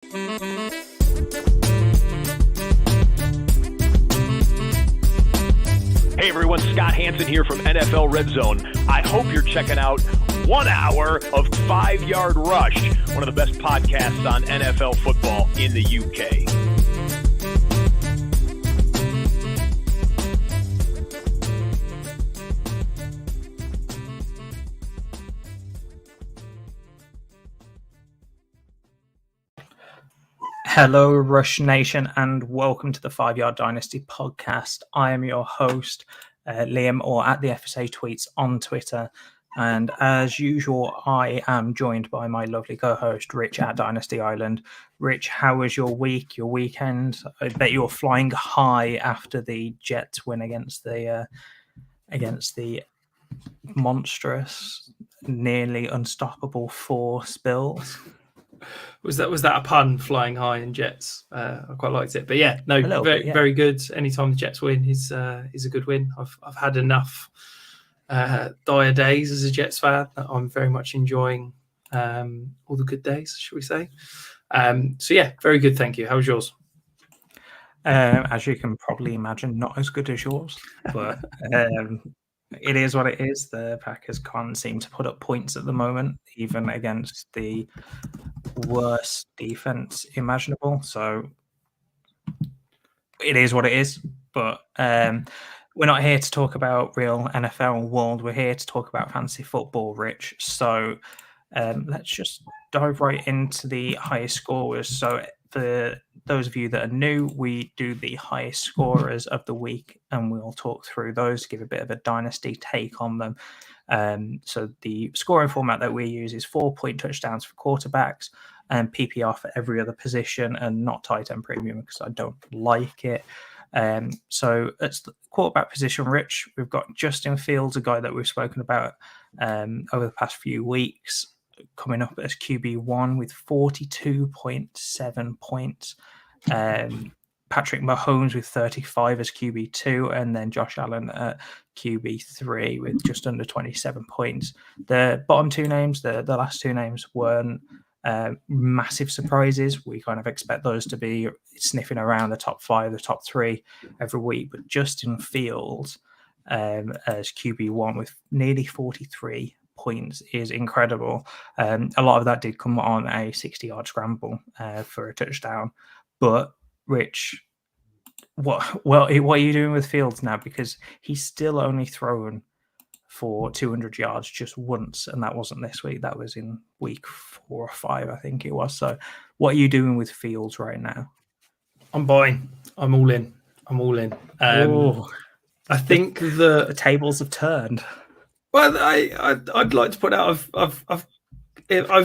Hey everyone, Scott Hansen here from NFL Red Zone. I hope you're checking out 1 hour of 5 Yard Rush, one of the best podcasts on NFL football in the UK. Hello, Rush Nation, and welcome to the 5 Yard Dynasty podcast. I am your host, Liam, or at the FSA Tweets on Twitter. And as usual, I am joined by my lovely co-host, Rich at Dynasty Island. Rich, how was your week, your weekend? I bet you're flying high after the Jets win against the monstrous, nearly unstoppable 4 Bills. Was that a pun? Flying high in Jets. I quite liked it, but yeah, no, very good. Anytime the Jets win is a good win. I've had enough dire days as a Jets fan. I'm very much enjoying all the good days, shall we say? So yeah, very good. Thank you. How was yours? As you can probably imagine, not as good as yours, but it is what it is. The Packers can't seem to put up points at the moment, even against the worst defense imaginable. So it is what it is. But we're not here to talk about real NFL world. We're here to talk about fantasy football, Rich. So let's just dive right into the highest scorers. So for those of you that are new, we do the highest scorers of the week, and we'll talk through those, give a bit of a dynasty take on them. So the scoring format that we use is 4-point touchdowns for quarterbacks and PPR for every other position, and not tight end premium because I don't like it. So it's the quarterback position, Rich. We've got Justin Fields, a guy that we've spoken about over the past few weeks, coming up as QB1 with 42.7 points. Patrick Mahomes with 35 as QB2, and then Josh Allen at QB3 with just under 27 points. The bottom two names, the last two names, weren't massive surprises. We kind of expect those to be sniffing around the top 5, the top 3 every week. But Justin Fields as QB1 with nearly 43 points is incredible. A lot of that did come on a 60-yard scramble for a touchdown. But Rich, what are you doing with Fields now? Because he's still only thrown for 200 yards just once, and that wasn't this week. That was in week 4 or 5, I think it was. So what are you doing with Fields right now? I'm buying. I'm all in. I think the tables have turned. Well, I'd like to point out I've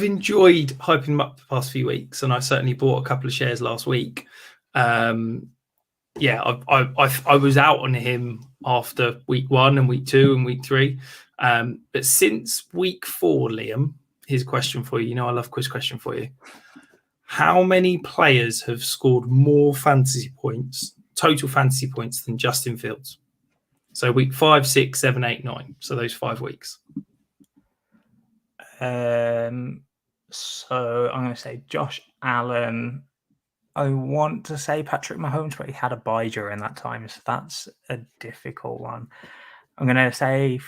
enjoyed hyping him up the past few weeks, and I certainly bought a couple of shares last week. I was out on him after week 1 and week 2 and week 3, but since week 4, Liam, here's a question for you. You know I love quiz question for you. How many players have scored more total fantasy points than Justin Fields? So week 5, 6, 7, 8, 9. So those 5 weeks. So I'm going to say Josh Allen. I want to say Patrick Mahomes, but he had a bye during that time, so that's a difficult one. I'm going to say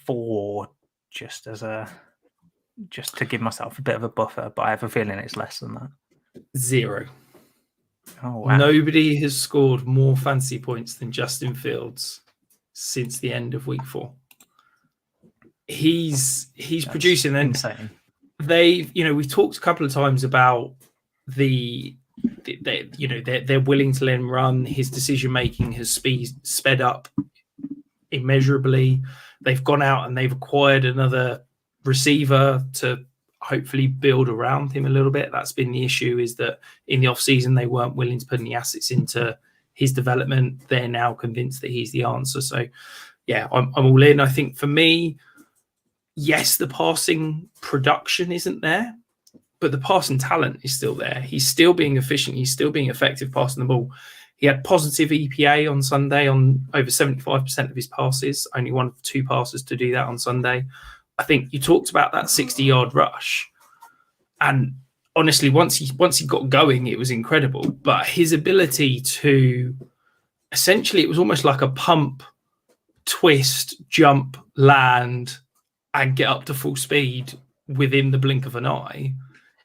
4, just to give myself a bit of a buffer, but I have a feeling it's less than that. 0. Oh wow! Nobody has scored more fantasy points than Justin Fields since the end of week 4. He's That's producing. Insane. We've talked a couple of times about they're willing to let him run. His decision making has sped up immeasurably. They've gone out and they've acquired another receiver to hopefully build around him a little bit. That's been the issue, is that in the off season they weren't willing to put any assets into his development. They're now convinced that he's the answer. So yeah, I'm all in. I think for me, yes, the passing production isn't there, but the passing talent is still there. He's still being efficient. He's still being effective passing the ball. He had positive EPA on Sunday on over 75% of his passes, only one of 2 passes to do that on Sunday. I think you talked about that 60-yard rush, and honestly, once he got going, it was incredible. But his ability to essentially, it was almost like a pump, twist, jump, land, and get up to full speed within the blink of an eye.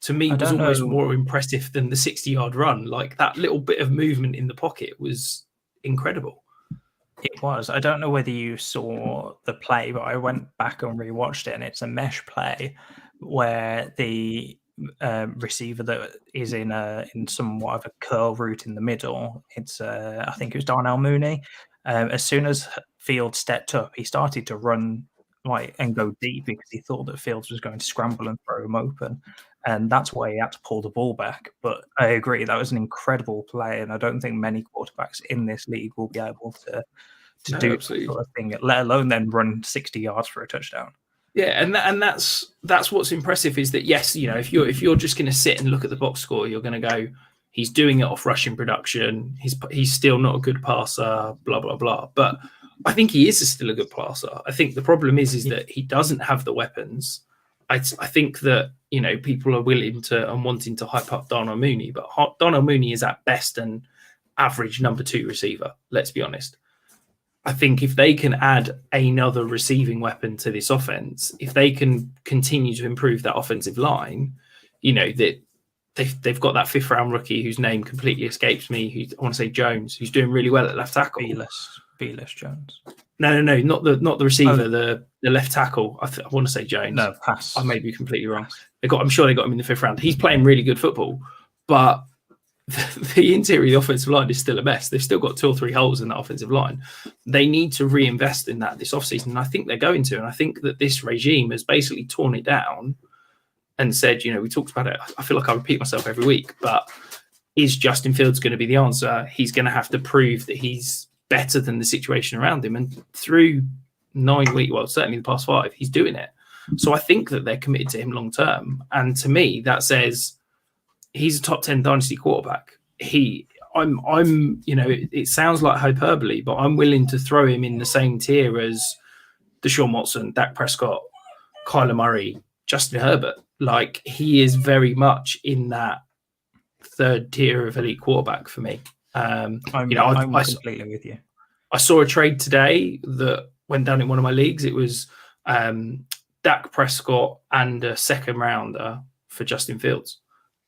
To me, was almost more impressive than the 60-yard run. Like, that little bit of movement in the pocket was incredible. It was. I don't know whether you saw the play, but I went back and rewatched it, and it's a mesh play where the receiver that is in somewhat of a curl route in the middle. It's I think it was Darnell Mooney. As soon as Fields stepped up, he started to run and go deep because he thought that Fields was going to scramble and throw him open. And that's why he had to pull the ball back. But I agree, that was an incredible play. And I don't think many quarterbacks in this league will be able to do that sort of thing, let alone then run 60 yards for a touchdown. Yeah, and that's what's impressive is that, yes, if you're just going to sit and look at the box score, you're going to go, he's doing it off rushing production. He's still not a good passer, blah, blah, blah. But I think he is still a good passer. I think the problem is that he doesn't have the weapons. I think that, people are willing to and wanting to hype up Darnell Mooney, but Darnell Mooney is at best an average number 2 receiver. Let's be honest. I think if they can add another receiving weapon to this offense, if they can continue to improve that offensive line, that they've got that 5th round rookie whose name completely escapes me. I want to say Jones, who's doing really well at left tackle. Velus Jones. No, not the receiver, the left tackle. I want to say Jones. No, pass. I may be completely wrong. I'm sure they got him in the 5th round. He's playing really good football, but the interior of the offensive line is still a mess. They've still got 2 or 3 holes in that offensive line. They need to reinvest in that this offseason, and I think they're going to. And I think that this regime has basically torn it down and said, we talked about it. I feel like I repeat myself every week, but is Justin Fields going to be the answer? He's going to have to prove that he's better than the situation around him. And through 9 weeks, well, certainly the past 5, he's doing it. So I think that they're committed to him long term. And to me, that says he's a top 10 dynasty quarterback. It sounds like hyperbole, but I'm willing to throw him in the same tier as Deshaun Watson, Dak Prescott, Kyler Murray, Justin Herbert. Like, he is very much in that 3rd tier of elite quarterback for me. I'm completely with you. I saw a trade today that went down in one of my leagues. It was Dak Prescott and a 2nd rounder for Justin Fields.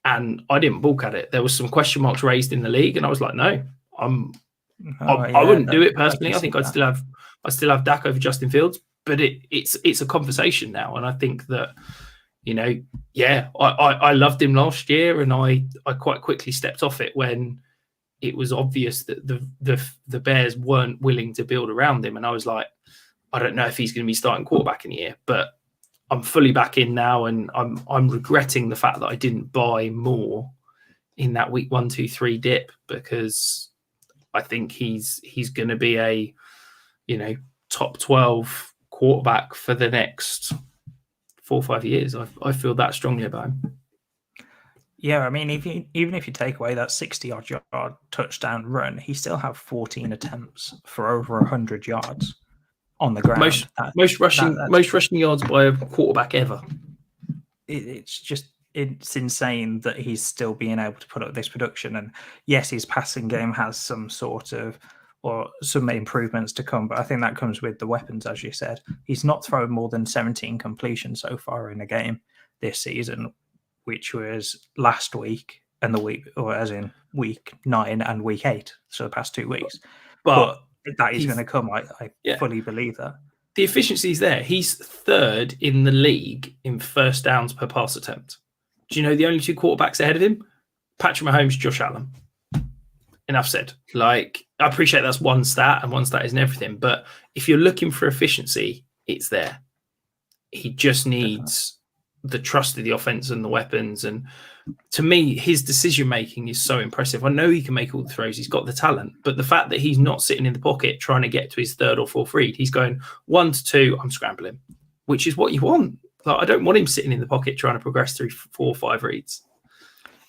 And I didn't balk at it. There was some question marks raised in the league, and I was like, no, I wouldn't do it personally. I think I'd still have Dak over Justin Fields, but it's a conversation now. And I think that, I loved him last year, and I quite quickly stepped off it when it was obvious that the Bears weren't willing to build around him. And I was like, I don't know if he's going to be starting quarterback in a year, but I'm fully back in now, and I'm regretting the fact that I didn't buy more in that week 1, 2, 3 dip, because I think he's going to be a top 12 quarterback for the next 4 or 5 years. I feel that strongly about him. Yeah, I mean, even if you take away that 60-yard touchdown run, he still have 14 attempts for over 100 yards on the ground. Most rushing yards by a quarterback ever. It's insane that he's still being able to put up this production. And yes, his passing game has some improvements to come, but I think that comes with the weapons, as you said. He's not thrown more than 17 completions so far in a game this season, which was last week and week 9 and week 8, so the past 2 weeks. But that is going to come. I fully believe that. The efficiency is there. He's 3rd in the league in first downs per pass attempt. Do you know the only 2 quarterbacks ahead of him? Patrick Mahomes, Josh Allen. Enough said. Like, I appreciate that's one stat, and one stat isn't everything. But if you're looking for efficiency, it's there. He just needs the trust of the offense and the weapons. And to me, his decision-making is so impressive. I know he can make all the throws. He's got the talent. But the fact that he's not sitting in the pocket trying to get to his 3rd or 4th read, he's going 1 to 2, I'm scrambling, which is what you want. Like, I don't want him sitting in the pocket trying to progress through 4 or 5 reads.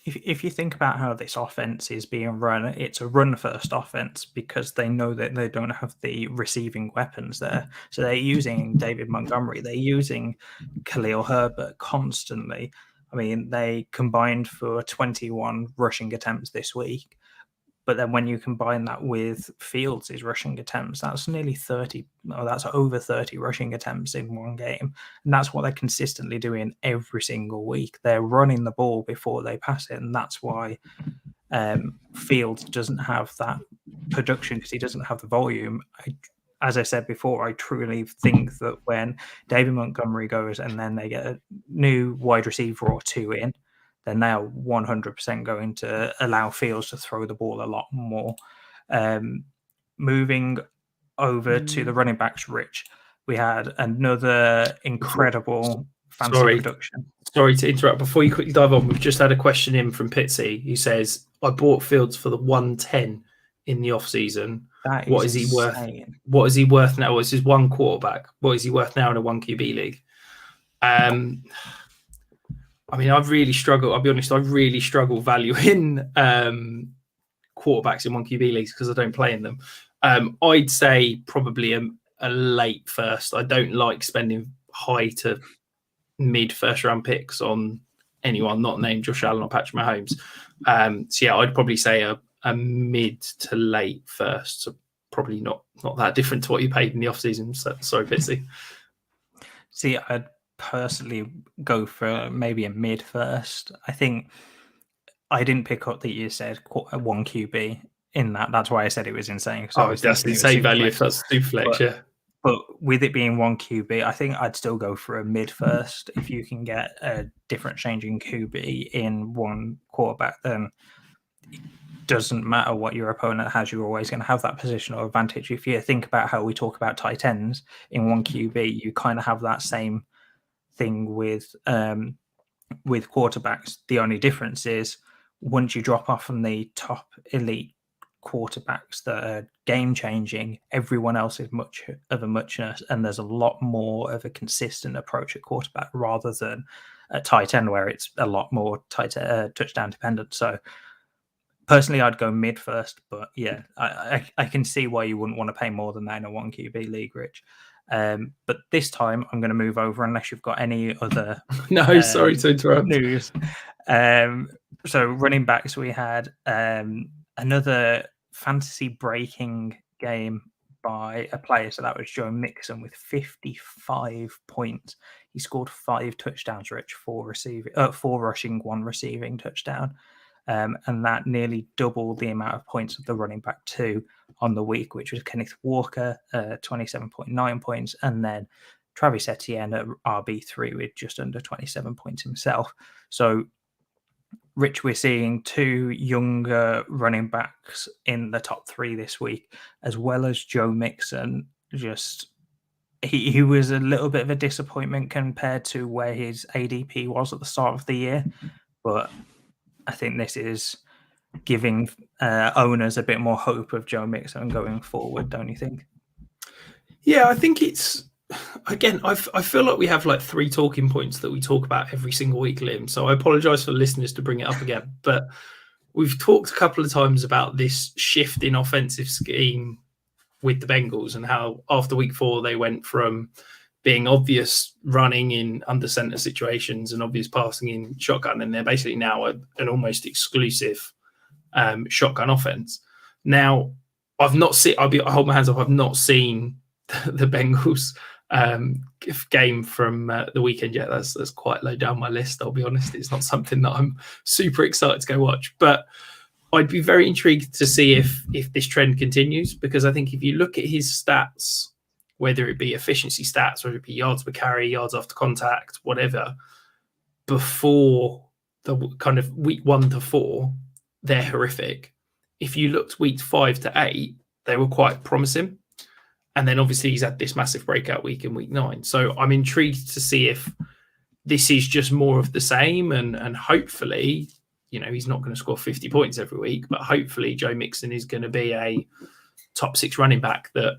If you think about how this offense is being run, it's a run-first offense because they know that they don't have the receiving weapons there. So they're using David Montgomery. They're using Khalil Herbert constantly. I mean, they combined for 21 rushing attempts this week. But then when you combine that with Fields' rushing attempts, that's nearly 30, or that's over 30 rushing attempts in one game. And that's what they're consistently doing every single week. They're running the ball before they pass it. And that's why Fields doesn't have that production, because he doesn't have the volume. As I said before, I truly think that when David Montgomery goes and then they get a new wide receiver or two in, then they are 100% going to allow Fields to throw the ball a lot more. Moving over to the running backs, Rich, we had another incredible fantasy production. Sorry to interrupt. Before you quickly dive on, we've just had a question in from Pitsy who says, I bought Fields for the 110 in the off-season. What is he worth? What is he worth now? What's his one quarterback? What is he worth now in a 1 QB league? I mean, I've really struggled. I'll be honest, I really struggle valuing quarterbacks in 1 QB leagues because I don't play in them. I'd say probably a late first. I don't like spending high to mid first round picks on anyone not named Josh Allen or Patrick Mahomes. So yeah, I'd probably say a mid to late first. So probably not that different to what you paid in the off season. So, sorry, Pitsy. See, I'd personally go for maybe a mid first. I think I didn't pick up that you said 1 QB in that. That's why I said it was insane. That's insane value if that's super flex, yeah. But with it being 1 QB, I think I'd still go for a mid first. If you can get a different changing QB in one quarterback, then it doesn't matter what your opponent has. You're always going to have that positional advantage. If you think about how we talk about tight ends in 1 QB, you kind of have that same thing with quarterbacks. The only difference is once you drop off from the top elite quarterbacks that are game changing, everyone else is much of a muchness, and there's a lot more of a consistent approach at quarterback rather than a tight end where it's a lot more touchdown dependent. So personally, I'd go mid first, but yeah, I can see why you wouldn't want to pay more than that in a 1 QB league, Rich. But this time I'm going to move over unless you've got any other sorry to interrupt news. So running backs, we had another fantasy breaking game by a player. So that was Joe Mixon with 55 points. He scored 5 touchdowns, Rich, 4 rushing, 1 receiving touchdown. And that nearly doubled the amount of points of the running back 2 on the week, which was Kenneth Walker, 27.9 points, and then Travis Etienne at RB3 with just under 27 points himself. So, Rich, we're seeing 2 younger running backs in the top 3 this week, as well as Joe Mixon. Just he was a little bit of a disappointment compared to where his ADP was at the start of the year, but I think this is giving owners a bit more hope of Joe Mixon going forward, don't you think? Yeah, I think it's, again, I feel like we have like 3 talking points that we talk about every single week, Liam. So I apologise for listeners to bring it up again. But we've talked a couple of times about this shift in offensive scheme with the Bengals and how after week 4 they went from being obvious running in under center situations and obvious passing in shotgun, and they're basically now an almost exclusive shotgun offense. Now, I've not seen. I hold my hands up. I've not seen the Bengals game from the weekend yet. That's quite low down my list. I'll be honest. It's not something that I'm super excited to go watch, but I'd be very intrigued to see if this trend continues, because I think if you look at his stats, whether it be efficiency stats, whether it be yards per carry, yards after contact, whatever, before the kind of week 1 to 4, they're horrific. If you looked week 5 to 8, they were quite promising. And then obviously he's had this massive breakout week in week 9. So I'm intrigued to see if this is just more of the same, and hopefully, you know, he's not going to score 50 points every week, but hopefully Joe Mixon is going to be a top 6 running back that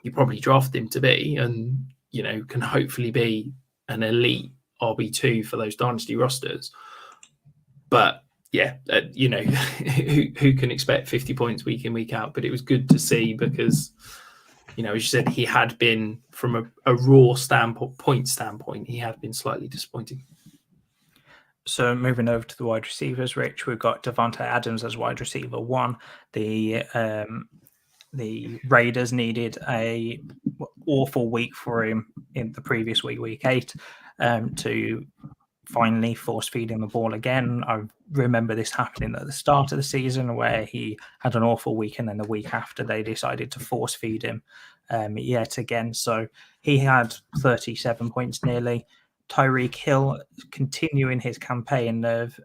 you probably draft him to be, and, you know, can hopefully be an elite RB2 for those dynasty rosters. But yeah, you know, who can expect 50 points week in, week out? But it was good to see because, you know, as you said, he had been, from a raw standpoint, he had been slightly disappointing. So moving over to the wide receivers, Rich, we've got Devontae Adams as wide receiver 1. The Raiders needed a awful week for him in the previous week 8, to finally force feed him the ball again. I remember this happening at the start of the season where he had an awful week, and then the week after they decided to force feed him yet again. So he had 37 points nearly. Tyreek Hill continuing his campaign of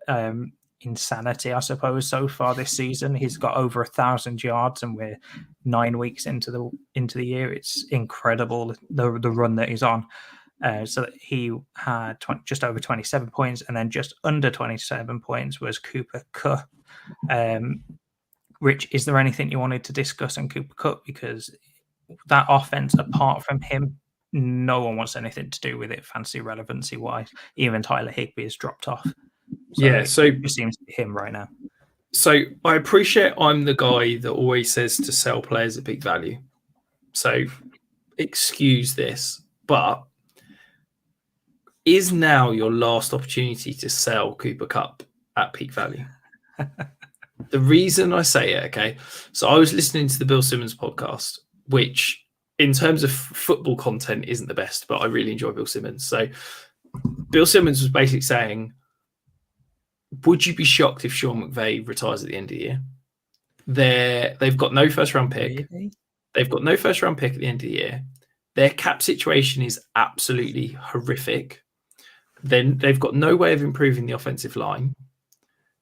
insanity, I suppose, so far this season. He's got over 1,000 yards, and we're 9 weeks into the year. It's incredible the run that he's on. So he had just over 27 points, and then just under 27 points was Cooper Kupp. Rich, is there anything you wanted to discuss on Cooper Kupp? Because that offense, apart from him, no one wants anything to do with it, fantasy relevancy wise. Even Tyler Higbee has dropped off. So it just seems to be him right now. So I appreciate I'm the guy that always says to sell players at peak value. So excuse this, but is now your last opportunity to sell Cooper Kupp at peak value? The reason I say it, okay, so I was listening to the Bill Simmons podcast, which in terms of football content isn't the best, but I really enjoy Bill Simmons. So Bill Simmons was basically saying, would you be shocked if Sean McVay retires at the end of the year? They've got no first round pick. Really? They've got no first round pick at the end of the year. Their cap situation is absolutely horrific. Then they've got no way of improving the offensive line.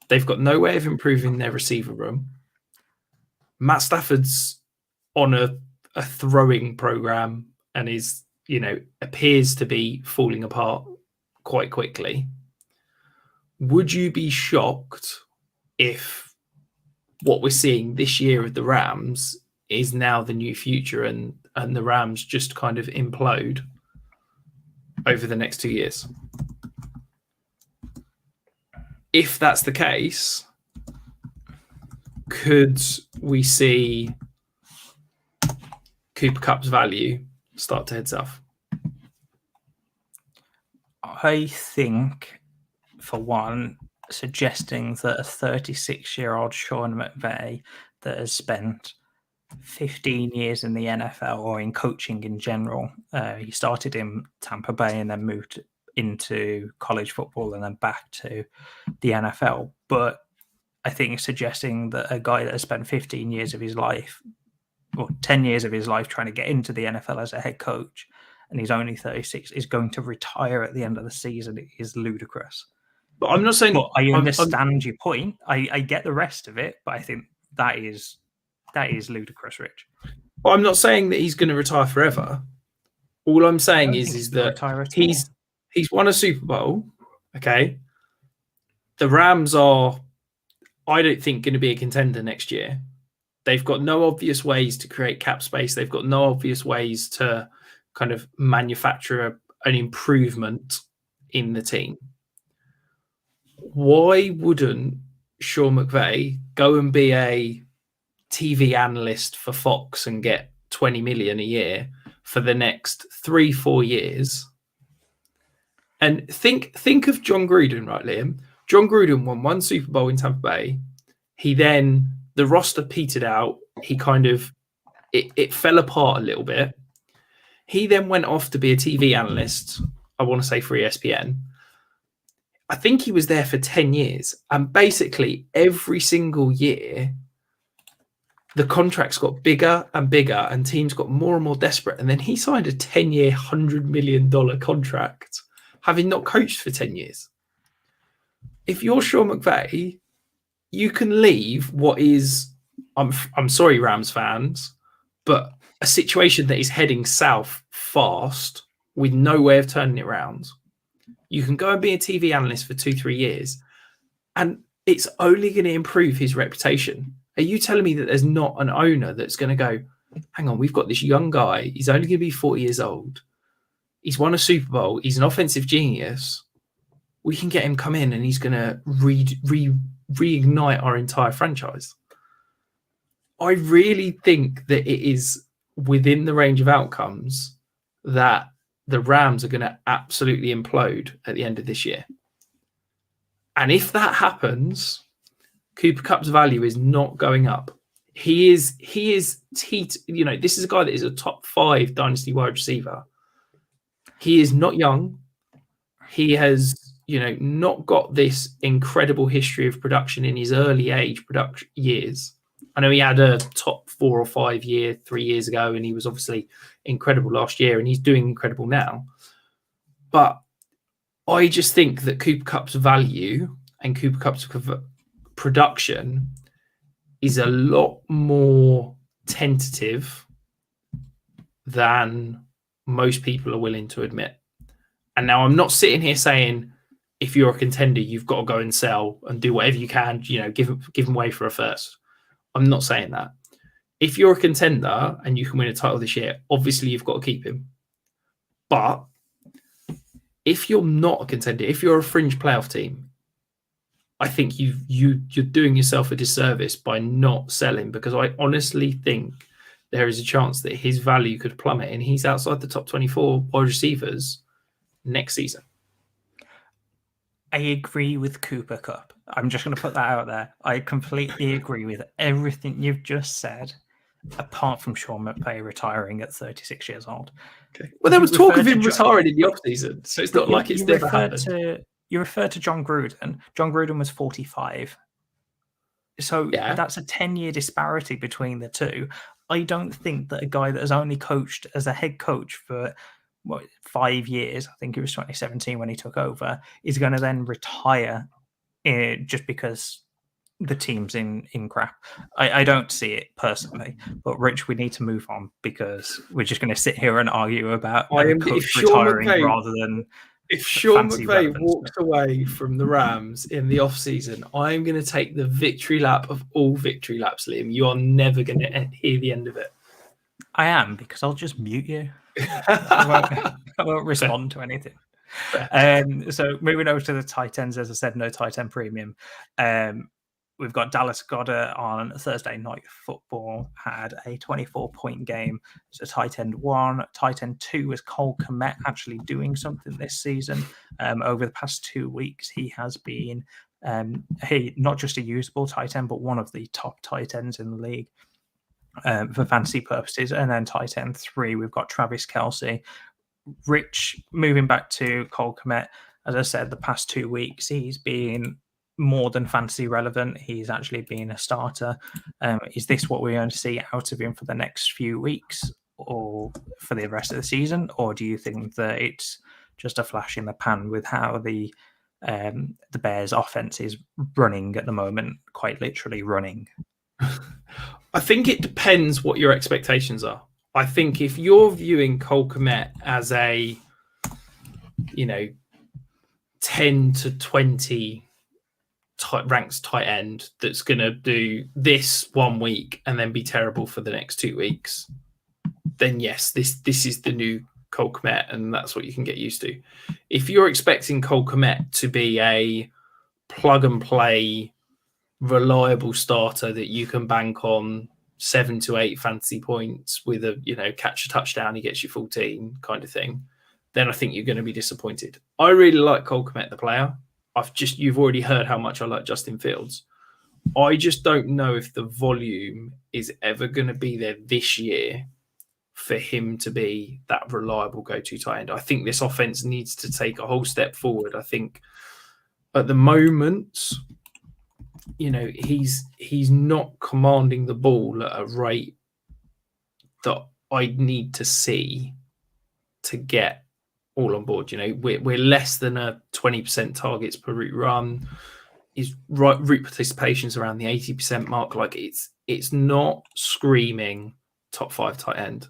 They've got no way of improving their receiver room. Matt Stafford's on a throwing program and is, appears to be falling apart quite quickly. Would you be shocked if what we're seeing this year of the Rams is now the new future and the Rams just kind of implode over the next 2 years? If that's the case, could we see Cooper Kupp's value start to head south? I think, for one, suggesting that a 36-year-old Sean McVay that has spent 15 years in the NFL or in coaching in general, he started in Tampa Bay and then moved into college football and then back to the NFL. But I think suggesting that a guy that has spent 15 years of his life, or 10 years of his life trying to get into the NFL as a head coach, and he's only 36, is going to retire at the end of the season is ludicrous. But I'm not saying... But I understand your point. I get the rest of it, but I think that is ludicrous, Rich. Well, I'm not saying that he's going to retire forever. All I'm saying is that he's won a Super Bowl, okay? The Rams are, I don't think, going to be a contender next year. They've got no obvious ways to create cap space. They've got no obvious ways to kind of manufacture an improvement in the team. Why wouldn't Sean McVay go and be a TV analyst for Fox and get 20 million a year for the next 3-4 years? And think of John Gruden, right, Liam? John Gruden won one Super Bowl in Tampa Bay. The roster petered out. He kind of, it fell apart a little bit. He then went off to be a TV analyst, I want to say for ESPN. I think he was there for 10 years. And basically every single year, the contracts got bigger and bigger and teams got more and more desperate. And then he signed a 10-year, $100 million contract, having not coached for 10 years. If you're Sean McVay, you can leave what is, I'm sorry, Rams fans, but a situation that is heading south fast with no way of turning it around. You can go and be a TV analyst for 2-3 years, and it's only going to improve his reputation. Are you telling me that there's not an owner that's going to go, hang on, we've got this young guy. He's only going to be 40 years old. He's won a Super Bowl. He's an offensive genius. We can get him come in and he's going to reignite our entire franchise. I really think that it is within the range of outcomes that the Rams are going to absolutely implode at the end of this year. And if that happens, Cooper Kupp's value is not going up. This is a guy that is a top 5 dynasty wide receiver. He is not young. He has, not got this incredible history of production in his early age production years. I know he had a top 4 or 5 year 3 years ago, and he was obviously incredible last year, and he's doing incredible now. But I just think that Cooper Kupp's value and Cooper Kupp's production is a lot more tentative than most people are willing to admit. And now I'm not sitting here saying if you're a contender, you've got to go and sell and do whatever you can, give him away for a first. I'm not saying that. If you're a contender and you can win a title this year, obviously you've got to keep him. But if you're not a contender, if you're a fringe playoff team, I think you're doing yourself a disservice by not selling, because I honestly think there is a chance that his value could plummet and he's outside the top 24 wide receivers next season. I agree with Cooper Kupp. I'm just going to put that out there. I completely agree with everything you've just said, apart from Sean McVay retiring at 36 years old. Okay. Well, there was talk of him retiring in the offseason, so it's not like it's never happened. You referred to John Gruden. John Gruden was 45. So that's a 10-year disparity between the two. I don't think that a guy that has only coached as a head coach for 5 years, I think it was 2017 when he took over, is going to then retire just because the team's in crap. I don't see it personally. But Rich, we need to move on, because we're just going to sit here and argue about coach retiring rather than... If Sean McVay walks away from the Rams in the offseason, I'm going to take the victory lap of all victory laps, Liam. You are never going to hear the end of it. I am, because I'll just mute you. I won't respond to anything. So moving over to the tight ends, as I said, no tight end premium. We've got Dallas Goedert on Thursday Night Football, had a 24-point game. So tight end 1. Tight end 2 was Cole Kmet, actually doing something this season. Over the past 2 weeks, he has been not just a usable tight end, but one of the top tight ends in the league for fantasy purposes. And then tight end 3, we've got Travis Kelce. Rich, moving back to Cole Kmet, as I said, the past 2 weeks, he's been more than fantasy relevant. He's actually been a starter. Is this what we're going to see out of him for the next few weeks or for the rest of the season? Or do you think that it's just a flash in the pan with how the Bears offense is running at the moment, quite literally running? I think it depends what your expectations are. I think if you're viewing Cole Kmet as a, 10 to 20 ranks tight end that's going to do this 1 week and then be terrible for the next 2 weeks, then yes, this is the new Cole Kmet, and that's what you can get used to. If you're expecting Cole Kmet to be a plug and play, reliable starter that you can bank on 7 to 8 fantasy points with a catch a touchdown, he gets you 14 kind of thing, then I think you're going to be disappointed. I really like Cole Kmet, the player. You've already heard how much I like Justin Fields. I just don't know if the volume is ever going to be there this year for him to be that reliable go-to tight end. I think this offense needs to take a whole step forward. I think at the moment, he's not commanding the ball at a rate that I need to see to get all on board. We're less than a 20% targets per route run. His route participation's around the 80% mark. Like it's not screaming top 5 tight end.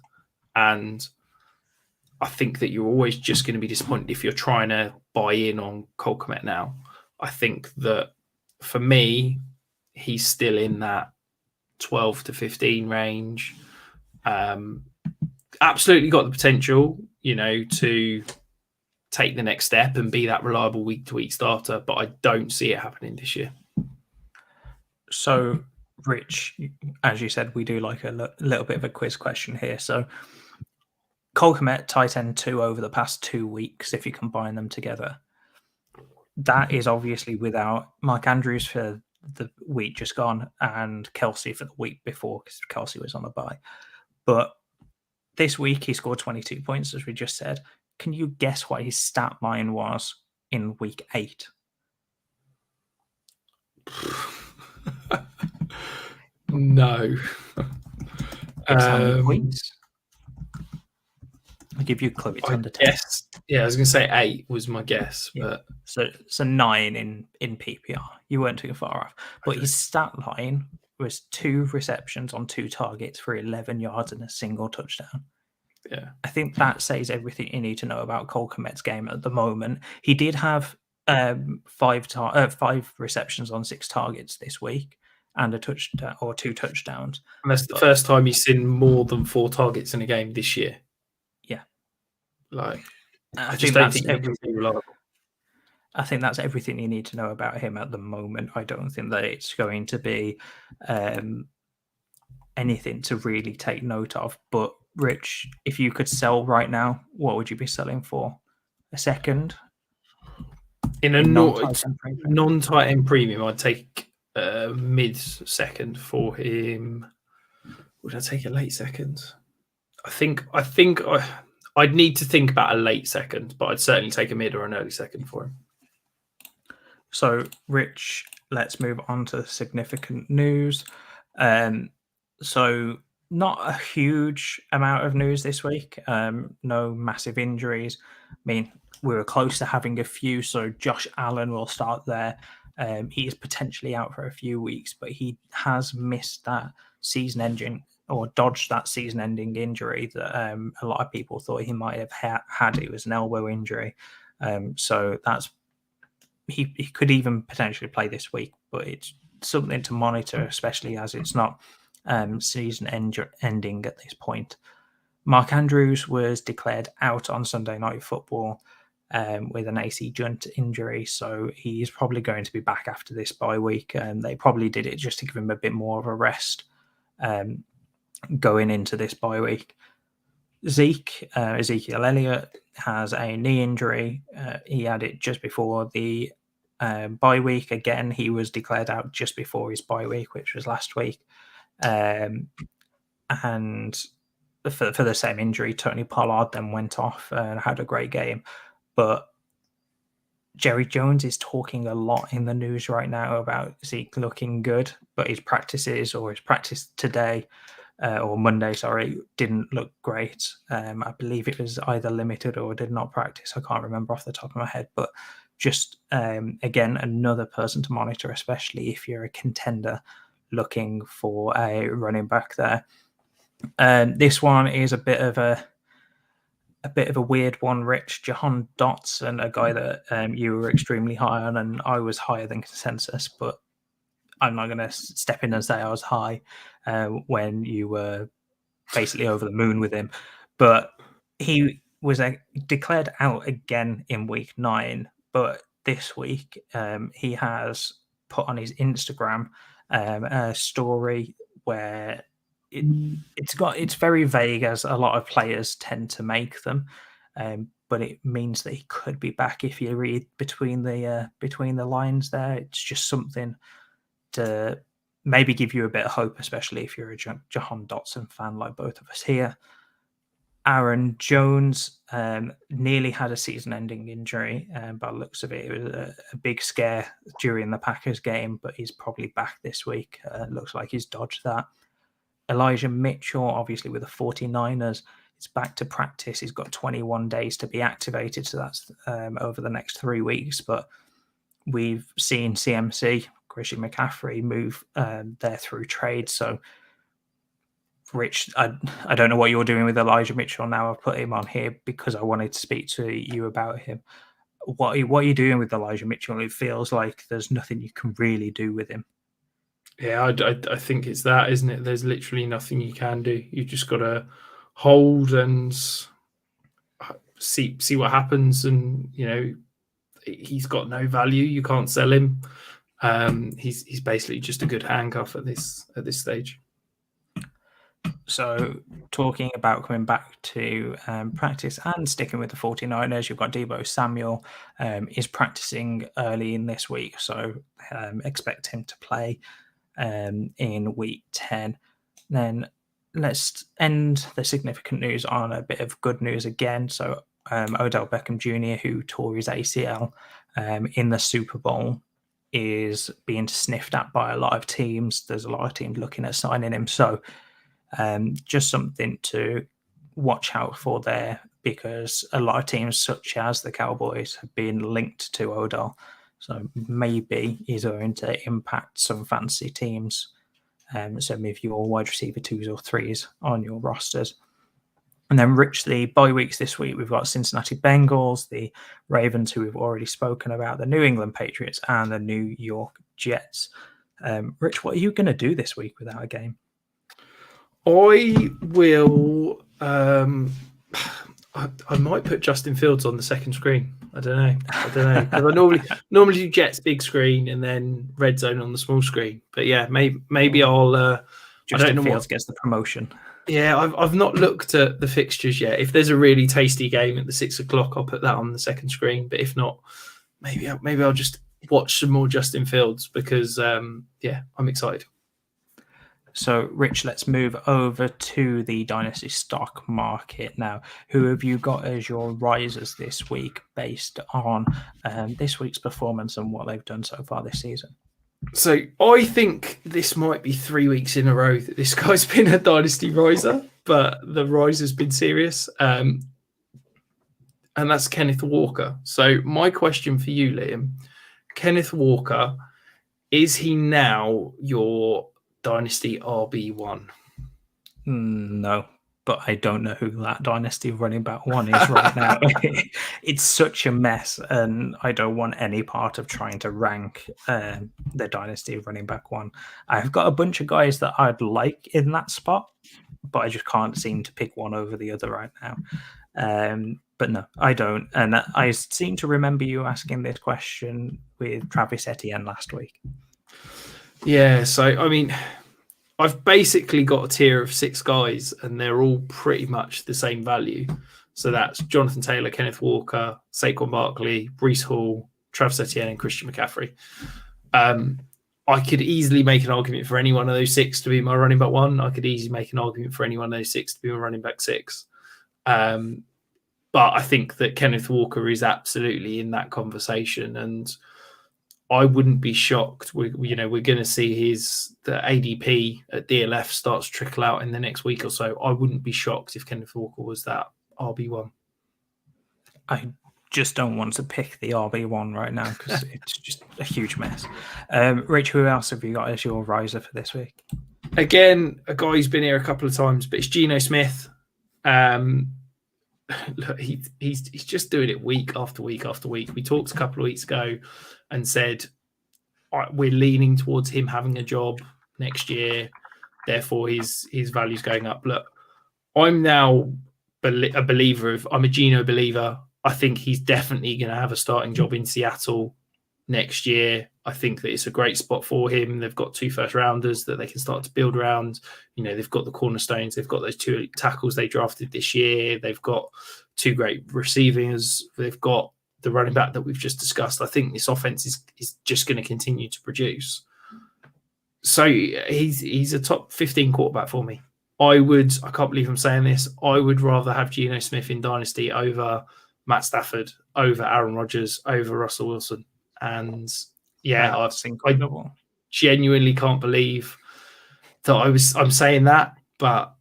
And I think that you're always just going to be disappointed if you're trying to buy in on Cole Kmet now. I think that for me, he's still in that 12 to 15 range. Absolutely got the potential, to take the next step and be that reliable week-to-week starter, but I don't see it happening this year. So, Rich, as you said, we do like a little bit of a quiz question here. So, Cole Kmet, tight end 2 over the past 2 weeks, if you combine them together. that is obviously without Mark Andrews for the week just gone and Kelsey for the week before, because Kelsey was on a bye. But this week he scored 22 points, as we just said. Can you guess what his stat line was in week 8? No. It's how many points? I'll give you a clue. It's under 10. Yes. Yeah, I was going to say 8 was my guess. Yeah. But So 9 in PPR. You weren't too far off. But his stat line was 2 receptions on 2 targets for 11 yards and a single touchdown. Yeah, I think that says everything you need to know about Cole Kmet's game at the moment. He did have 5 receptions on 6 targets this week and a touchdown or 2 touchdowns. and that's the first time he's seen more than 4 targets in a game this year. Yeah, like I just think don't that's think he can be reliable. I think that's everything you need to know about him at the moment. I don't think that it's going to be anything to really take note of. But Rich, if you could sell right now, what would you be selling for? A second? In a non-tight end premium? non-tight end premium, I'd take mid-second for him. Would I take a late second? I think I'd need to think about a late second, but I'd certainly take a mid or an early second for him. So, Rich, let's move on to significant news. So, not a huge amount of news this week. No massive injuries. I mean, we were close to having a few. So, Josh Allen will start there. He is potentially out for a few weeks, but he has missed that season-ending or dodged that season-ending injury that a lot of people thought he might have had. It was an elbow injury. So that's he could even potentially play this week, but it's something to monitor, especially as it's not season ending at this point. Mark Andrews was declared out on Sunday Night Football with an AC joint injury, so he's probably going to be back after this bye week. They probably did it just to give him a bit more of a rest going into this bye week. Ezekiel Elliott has a knee injury. He had it just before the bye week. Again, he was declared out just before his bye week, which was last week. And for the same injury, Tony Pollard then went off and had a great game. But Jerry Jones is talking a lot in the news right now about Zeke looking good, but his practice today or Monday, didn't look great. I believe it was either limited or did not practice. I can't remember off the top of my head, but just again, another person to monitor, especially if you're a contender looking for a running back there. This one is a bit of a weird one, Rich. Jahan Dotson, a guy that you were extremely high on, and I was higher than consensus, but I'm not going to step in and say I was high when you were basically over the moon with him. But he was declared out again in week 9. But this week he has put on his Instagram a story where it's very vague, as a lot of players tend to make them. But it means that he could be back if you read between the lines there. It's just something to maybe give you a bit of hope, especially if you're a Jahan Dotson fan like both of us here. Aaron Jones nearly had a season-ending injury. By the looks of it, it was a big scare during the Packers game, but he's probably back this week. Looks like he's dodged that. Elijah Mitchell, obviously with the 49ers, is back to practice. He's got 21 days to be activated, so that's over the next 3 weeks. But we've seen CMC, Christian McCaffrey, move there through trade. So, Rich, I don't know what you're doing with Elijah Mitchell now. I've put him on here because I wanted to speak to you about him. What are you doing with Elijah Mitchell? It feels like there's nothing you can really do with him. Yeah, I think it's that, isn't it? There's literally nothing you can do. You just got to hold and see what happens. And he's got no value. You can't sell him. He's basically just a good handcuff at this stage. So talking about coming back to practice and sticking with the 49ers, you've got Deebo Samuel is practicing early in this week. So expect him to play in week 10. Then let's end the significant news on a bit of good news again. So Odell Beckham Jr., who tore his ACL in the Super Bowl, is being sniffed at by a lot of teams. There's a lot of teams looking at signing him. So just something to watch out for there, because a lot of teams such as the Cowboys have been linked to Odell. So maybe he's going to impact some fantasy teams. So maybe your wide receiver 2s or 3s on your rosters. And then Rich, the bye weeks this week, we've got Cincinnati Bengals, the Ravens, who we've already spoken about, the New England Patriots, and the New York Jets. Rich, what are you going to do this week without a game? I will. I might put Justin Fields on the second screen. I don't know because I normally do Jets big screen and then Red Zone on the small screen. But yeah, maybe I'll. Justin Fields gets the promotion. Yeah, I've not looked at the fixtures yet. If there's a really tasty game at the 6 o'clock, I'll put that on the second screen. But if not, maybe I'll just watch some more Justin Fields because I'm excited. So, Rich, let's move over to the Dynasty stock market now. Who have you got as your risers this week based on this week's performance and what they've done so far this season? So, I think this might be 3 weeks in a row that this guy's been a Dynasty riser, but the rise has been serious. And that's Kenneth Walker. So, my question for you, Liam, Kenneth Walker, is he now your Dynasty RB1? No, but I don't know who that Dynasty running back 1 is right now. It's such a mess, and I don't want any part of trying to rank the Dynasty running back 1. I've got a bunch of guys that I'd like in that spot, but I just can't seem to pick one over the other right now. But no, I don't. And I seem to remember you asking this question with Travis Etienne last week. Yeah, so I mean, I've basically got a tier of 6 guys, and they're all pretty much the same value. So that's Jonathan Taylor, Kenneth Walker, Saquon Barkley, Breece Hall, Travis Etienne, and Christian McCaffrey. I could easily make an argument for any one of those 6 to be my running back 1. I could easily make an argument for any one of those 6 to be my running back 6. But I think that Kenneth Walker is absolutely in that conversation, and I wouldn't be shocked. We're going to see the ADP at DLF starts to trickle out in the next week or so. I wouldn't be shocked if Kenneth Walker was that RB1. I just don't want to pick the RB1 right now because it's just a huge mess. Rich, who else have you got as your riser for this week? Again, a guy who's been here a couple of times, but it's Geno Smith. Look, he's just doing it week after week after week. We talked a couple of weeks ago and said we're leaning towards him having a job next year, therefore his value's going up. Look, I'm now a believer I'm a Geno believer. I think he's definitely going to have a starting job in Seattle next year. I think that it's a great spot for him. They've got 2 first-rounders that they can start to build around. They've got the cornerstones. They've got those 2 tackles they drafted this year. They've got 2 great receivers. They've got the running back that we've just discussed. I think this offense is just going to continue to produce. So he's a top 15 quarterback for me. I can't believe I'm saying this, I would rather have Geno Smith in Dynasty over Matt Stafford, over Aaron Rodgers, over Russell Wilson. And yeah, I genuinely can't believe that I'm saying that. But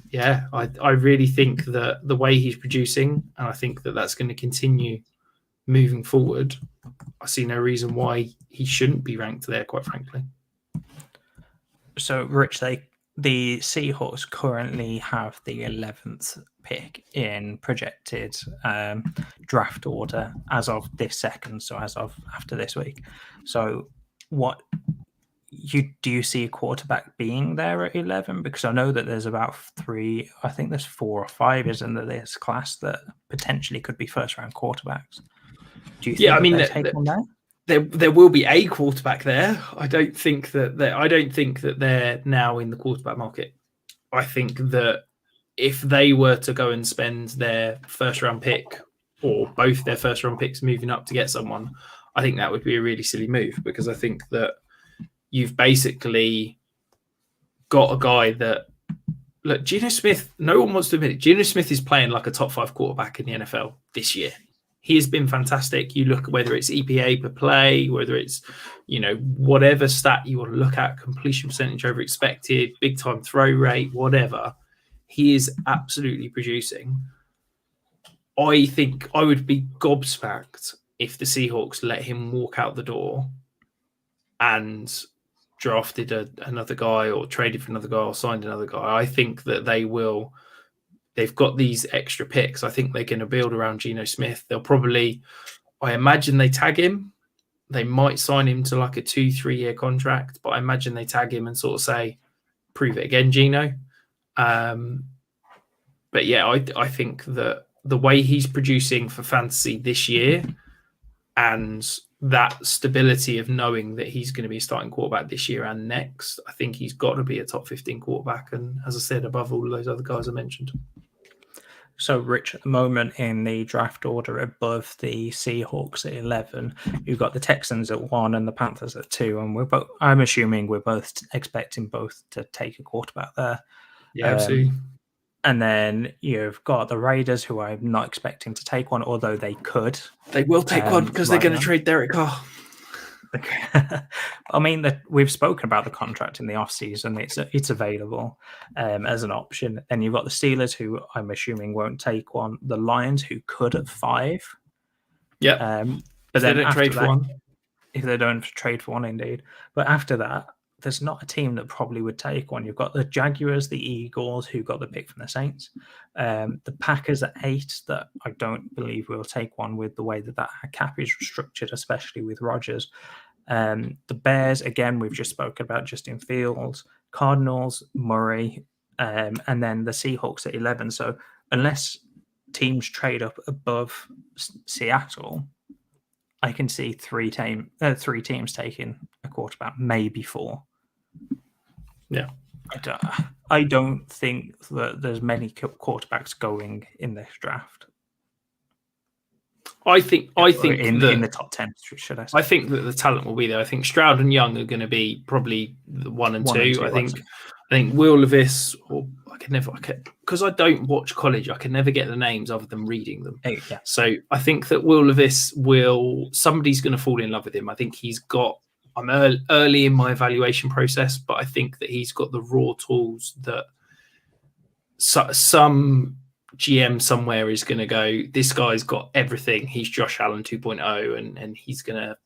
yeah, I really think that the way he's producing, and I think that that's going to continue moving forward, I see no reason why he shouldn't be ranked there, quite frankly. So, Rich, the Seahawks currently have the 11th pick in projected draft order as of this second, so as of after this week. So, do you see a quarterback being there at 11? Because I know that there's about 3, I think there's 4 or 5 is in this class that potentially could be first-round quarterbacks. Do you think there will be a quarterback there. I don't think that they're now in the quarterback market. I think that if they were to go and spend their first round pick or both their first round picks moving up to get someone, I think that would be a really silly move, because I think that you've basically got a guy that, look, Geno Smith, no one wants to admit it, Geno Smith is playing like a top 5 quarterback in the NFL this year. He has been fantastic. You look at whether it's EPA per play, whether it's, whatever stat you want to look at, completion percentage over expected, big time throw rate, whatever, he is absolutely producing. I think I would be gobsmacked if the Seahawks let him walk out the door and drafted another guy or traded for another guy or signed another guy. I think that they've got these extra picks. I think they're going to build around Geno Smith. They'll probably, I imagine they tag him. They might sign him to like a 2-3 year contract, but I imagine they tag him and sort of say, prove it again, Geno. But yeah, I think that the way he's producing for fantasy this year and that stability of knowing that he's going to be a starting quarterback this year and next, I think he's got to be a top 15 quarterback. And as I said, above all of those other guys I mentioned. So, Rich, at the moment in the draft order above the Seahawks at 11, you've got the Texans at 1 and the Panthers at 2. And I'm assuming we're both expecting both to take a quarterback there. Yeah, absolutely. And then you've got the Raiders, who I'm not expecting to take one, although they could. They will take one because they're going to trade Derek Carr. I mean, we've spoken about the contract in the offseason. It's available as an option. Then you've got the Steelers, who I'm assuming won't take one. The Lions, who could at 5. Yeah. But then they don't trade for one. If they don't trade for one, indeed. But after that, there's not a team that probably would take one. You've got the Jaguars, the Eagles, who got the pick from the Saints. The Packers at 8, that I don't believe will take one with the way that cap is structured, especially with Rodgers. The Bears, again, we've just spoken about Justin Fields. Cardinals, Murray, and then the Seahawks at 11. So unless teams trade up above Seattle, I can see three teams taking a quarterback, maybe 4. Yeah. I don't think that there's many quarterbacks going in this draft. I think in the top 10, should I say? I think that the talent will be there. I think Stroud and Young are going to be probably the 1 and 2. I think Will Levis, or because I don't watch college, I can never get the names other than reading them. Yeah. So I think that Will Levis somebody's going to fall in love with him. I think I'm early in my evaluation process, but I think that he's got the raw tools that some GM somewhere is going to go, this guy's got everything. He's Josh Allen 2.0 and he's going to,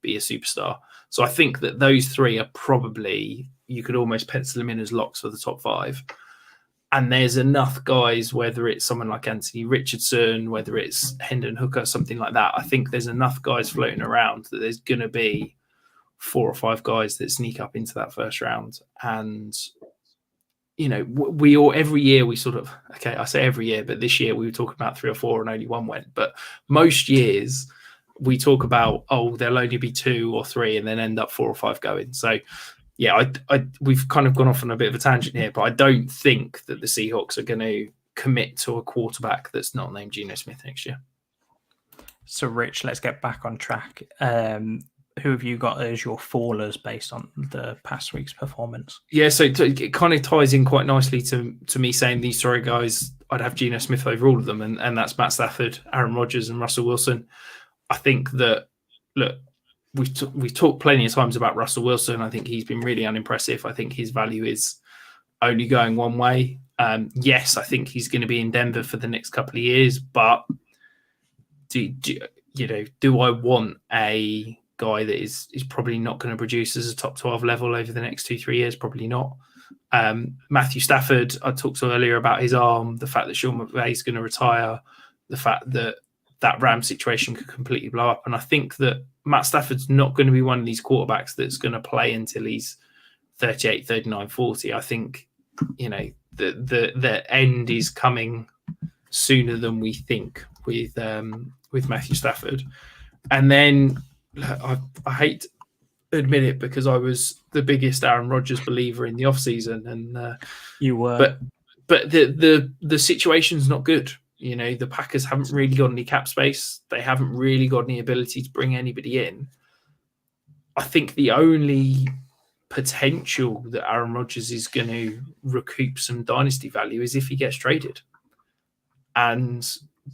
be a superstar. So I think that those 3 are probably, you could almost pencil them in as locks for the top 5. And there's enough guys, whether it's someone like Anthony Richardson, whether it's Hendon Hooker, something like that. I think there's enough guys floating around that there's going to be 4 or 5 guys that sneak up into that first round. And, we all, every year we sort of, I say every year, but this year we were talking about 3 or 4 and only 1 went. But most years we talk about, there'll only be 2 or 3 and then end up 4 or 5 going. So, yeah, we've kind of gone off on a bit of a tangent here, but I don't think that the Seahawks are going to commit to a quarterback that's not named Geno Smith next year. So, Rich, let's get back on track. Who have you got as your fallers based on the past week's performance? Yeah, so it kind of ties in quite nicely to me saying these 3 guys, I'd have Geno Smith over all of them, and that's Matt Stafford, Aaron Rodgers, and Russell Wilson. I think that, look, we've talked plenty of times about Russell Wilson. I think he's been really unimpressive. I think his value is only going one way. Yes, I think he's going to be in Denver for the next couple of years, but do I want a guy that is probably not going to produce as a top 12 level over the next 2-3 years? Probably not. Matthew Stafford, I talked earlier about his arm, the fact that Sean McVay is going to retire, the fact that Ram situation could completely blow up. And I think that Matt Stafford's not going to be one of these quarterbacks that's going to play until he's 38, 39, 40. I think, the end is coming sooner than we think with Matthew Stafford. And then I hate admit it because I was the biggest Aaron Rodgers believer in the offseason, and You were. but the situation's not good. You know, the Packers haven't really got any cap space. They haven't really got any ability to bring anybody in. I think the only potential that Aaron Rodgers is going to recoup some dynasty value is if he gets traded. And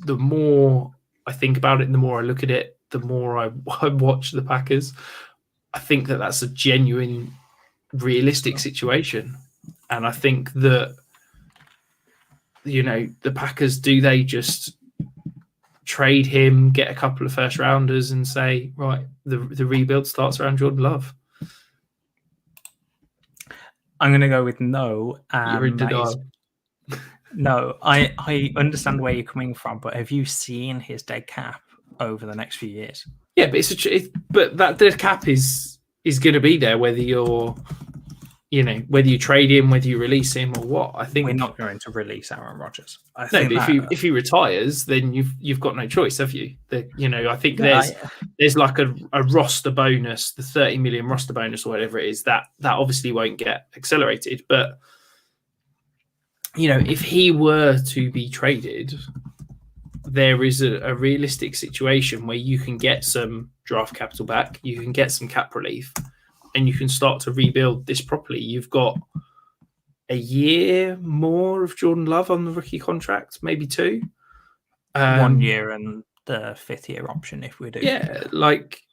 the more I think about it, the more I look at it, the more I watch the Packers. I think that that's a genuine, realistic situation. And I think that, you know, the Packers, do they just trade him, get a couple of first rounders and say, right, the rebuild starts around Jordan Love? I'm going to go with no. You're in denial. No, I understand where you're coming from, but have you seen his dead cap over the next few years? Yeah, but but that dead cap is going to be there whether you're, you know, whether you trade him, whether you release him, or what. I think we're not going to release Aaron Rodgers. But if he retires, then you've got no choice, have you? You know, I think there's like a roster bonus, the 30 million roster bonus or whatever it is, that obviously won't get accelerated. But you know, if he were to be traded, there is a realistic situation where you can get some draft capital back, you can get some cap relief, and you can start to rebuild this properly. You've got a year more of Jordan Love on the rookie contract, maybe 2. 1 year and the 5th year option if we do. Yeah, like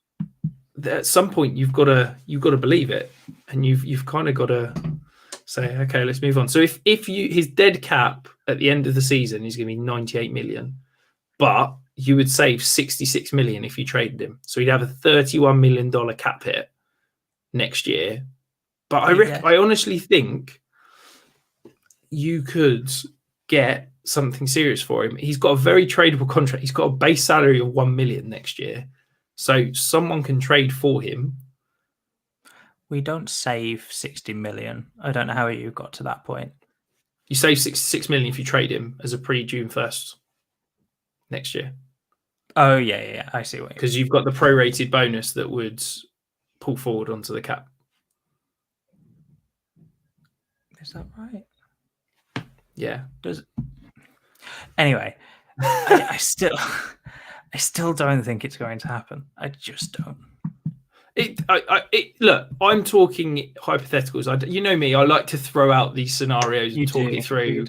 at some point you've got to believe it, and you've kind of got to say, okay, let's move on. So if his dead cap at the end of the season is going to be 98 million, but you would save 66 million if you traded him. So he'd have a $31 million cap hit next year. But I honestly think you could get something serious for him. He's got a very tradable contract. He's got a base salary of 1 million next year. So someone can trade for him. We don't save 60 million. I don't know how you got to that point. You save 66 million if you trade him as a pre-June 1st next year. Oh, yeah. I see what you mean. Because you've got the prorated bonus that would pull forward onto the cap. Is that right? Yeah. Does anyway, I still don't think it's going to happen. I just don't. Look, I'm talking hypotheticals. You know me, I like to throw out these scenarios and talk it through.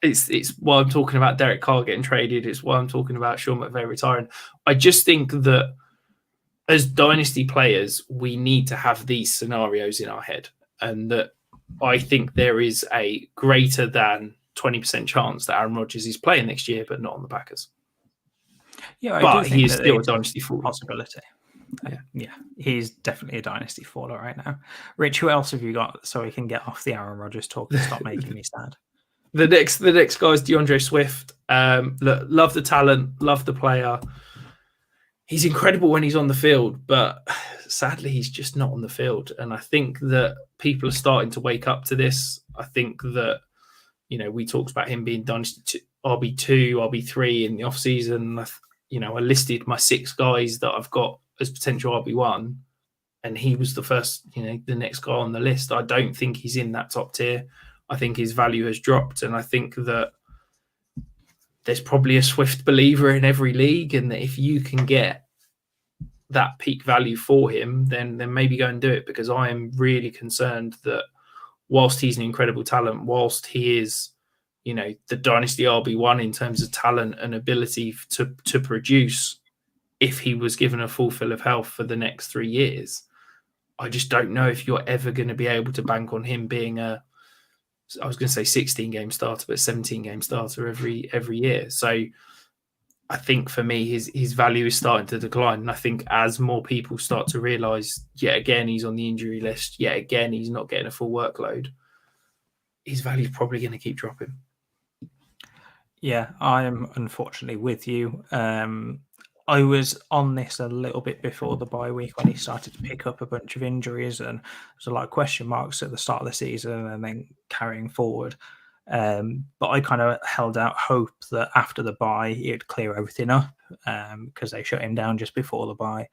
It's why I'm talking about Derek Carr getting traded. It's why I'm talking about Sean McVay retiring. I just think that as dynasty players, we need to have these scenarios in our head, and that I think there is a greater than 20% chance that Aaron Rodgers is playing next year, but not on the Packers. Yeah, but he is still a dynasty possibility. Yeah, he's definitely a dynasty faller right now. Rich, who else have you got so we can get off the Aaron Rodgers talk and stop making me sad? The next guy is DeAndre Swift. Look, love the talent, love the player. He's incredible when he's on the field, but sadly, he's just not on the field. And I think that people are starting to wake up to this. I think that, you know, we talked about him being dynasty RB2, RB3 in the offseason. You know, I listed my 6 guys that I've got as potential RB1, and he was the first, you know, the next guy on the list. I don't think he's in that top tier. I think his value has dropped, and I think that there's probably a Swift believer in every league, and that if you can get that peak value for him, then maybe go and do it, because I am really concerned that whilst he's an incredible talent, whilst he is, you know, the dynasty RB1 in terms of talent and ability to produce, if he was given a full fill of health for the next 3 years, I just don't know if you're ever going to be able to bank on him being I was going to say 16-game starter, but 17-game starter every year. So I think for me, his value is starting to decline. And I think as more people start to realise, yet again, he's on the injury list, yet again, he's not getting a full workload, his value is probably going to keep dropping. Yeah, I'm unfortunately with you. I was on this a little bit before the bye week when he started to pick up a bunch of injuries, and there's a lot of question marks at the start of the season and then carrying forward. But I kind of held out hope that after the bye, it'd clear everything up, because they shut him down just before the bye.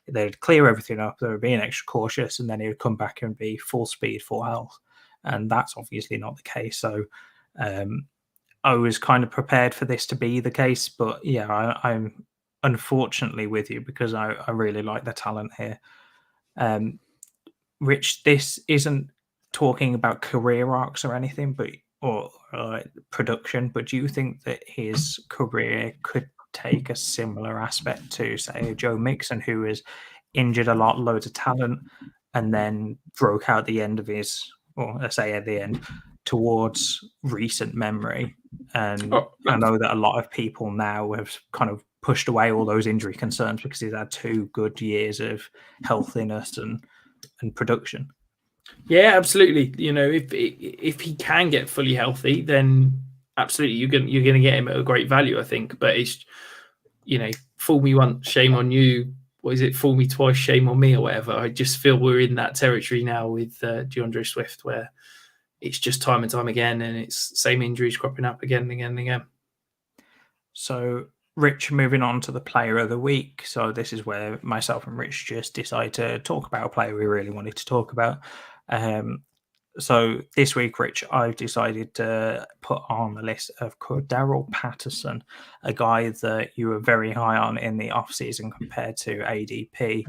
They'd clear everything up, they were being extra cautious, and then he would come back and be full speed, full health. And that's obviously not the case. So I was kind of prepared for this to be the case. But yeah, I'm unfortunately with you, because I really like the talent here. Rich, this isn't talking about career arcs or anything, but or production, but do you think that his career could take a similar aspect to, say, Joe Mixon, who was injured a lot, loads of talent, and then broke out the end of his, or let's say at the end, towards recent memory? And I know that a lot of people now have kind of pushed away all those injury concerns because he's had 2 good years of healthiness and production. Yeah, absolutely. You know, if he can get fully healthy, then absolutely you're gonna get him at a great value, I think. But it's, you know, fool me once, shame on you. What is it? Fool me twice, shame on me, or whatever. I just feel we're in that territory now with DeAndre Swift, where it's just time and time again, and it's same injuries cropping up again and again and again. So, Rich, moving on to the player of the week. So this is where myself and Rich just decided to talk about a player we really wanted to talk about. So this week, Rich, I've decided to put on the list of Cordarrelle Patterson, a guy that you were very high on in the offseason compared to ADP,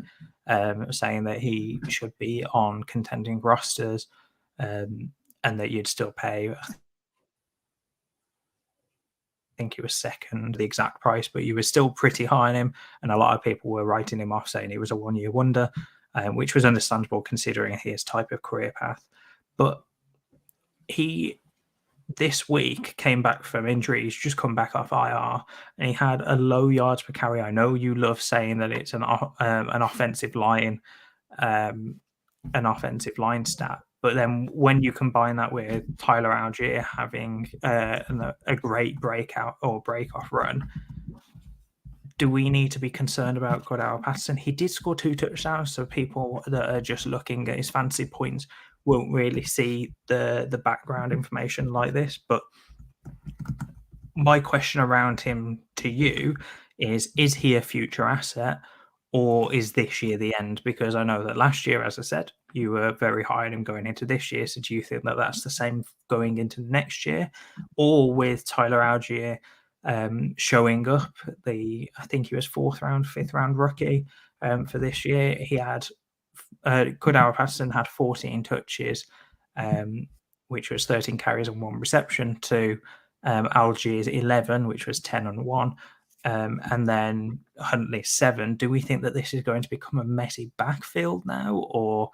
saying that he should be on contending rosters, and that you'd still pay, I think he was second, the exact price, but you were still pretty high on him. And a lot of people were writing him off, saying he was a one-year wonder, which was understandable considering his type of career path. But he, this week, came back from injury. He's just come back off IR, and he had a low yards per carry. I know you love saying that it's an offensive line stat. But then when you combine that with Tyler Algier having a great breakout or break-off run, do we need to be concerned about Cordarrelle Patterson? He did score 2 touchdowns, so people that are just looking at his fantasy points won't really see the background information like this. But my question around him to you is he a future asset, or is this year the end? Because I know that last year, as I said, you were very high on him going into this year. So do you think that that's the same going into next year? Or with Tyler Algier showing up, I think he was 4th round, 5th round rookie for this year. He had, Cordarrelle Patterson had 14 touches, which was 13 carries and 1 reception, to Algier's 11, which was 10 and 1. And then Huntley 7. Do we think that this is going to become a messy backfield now, or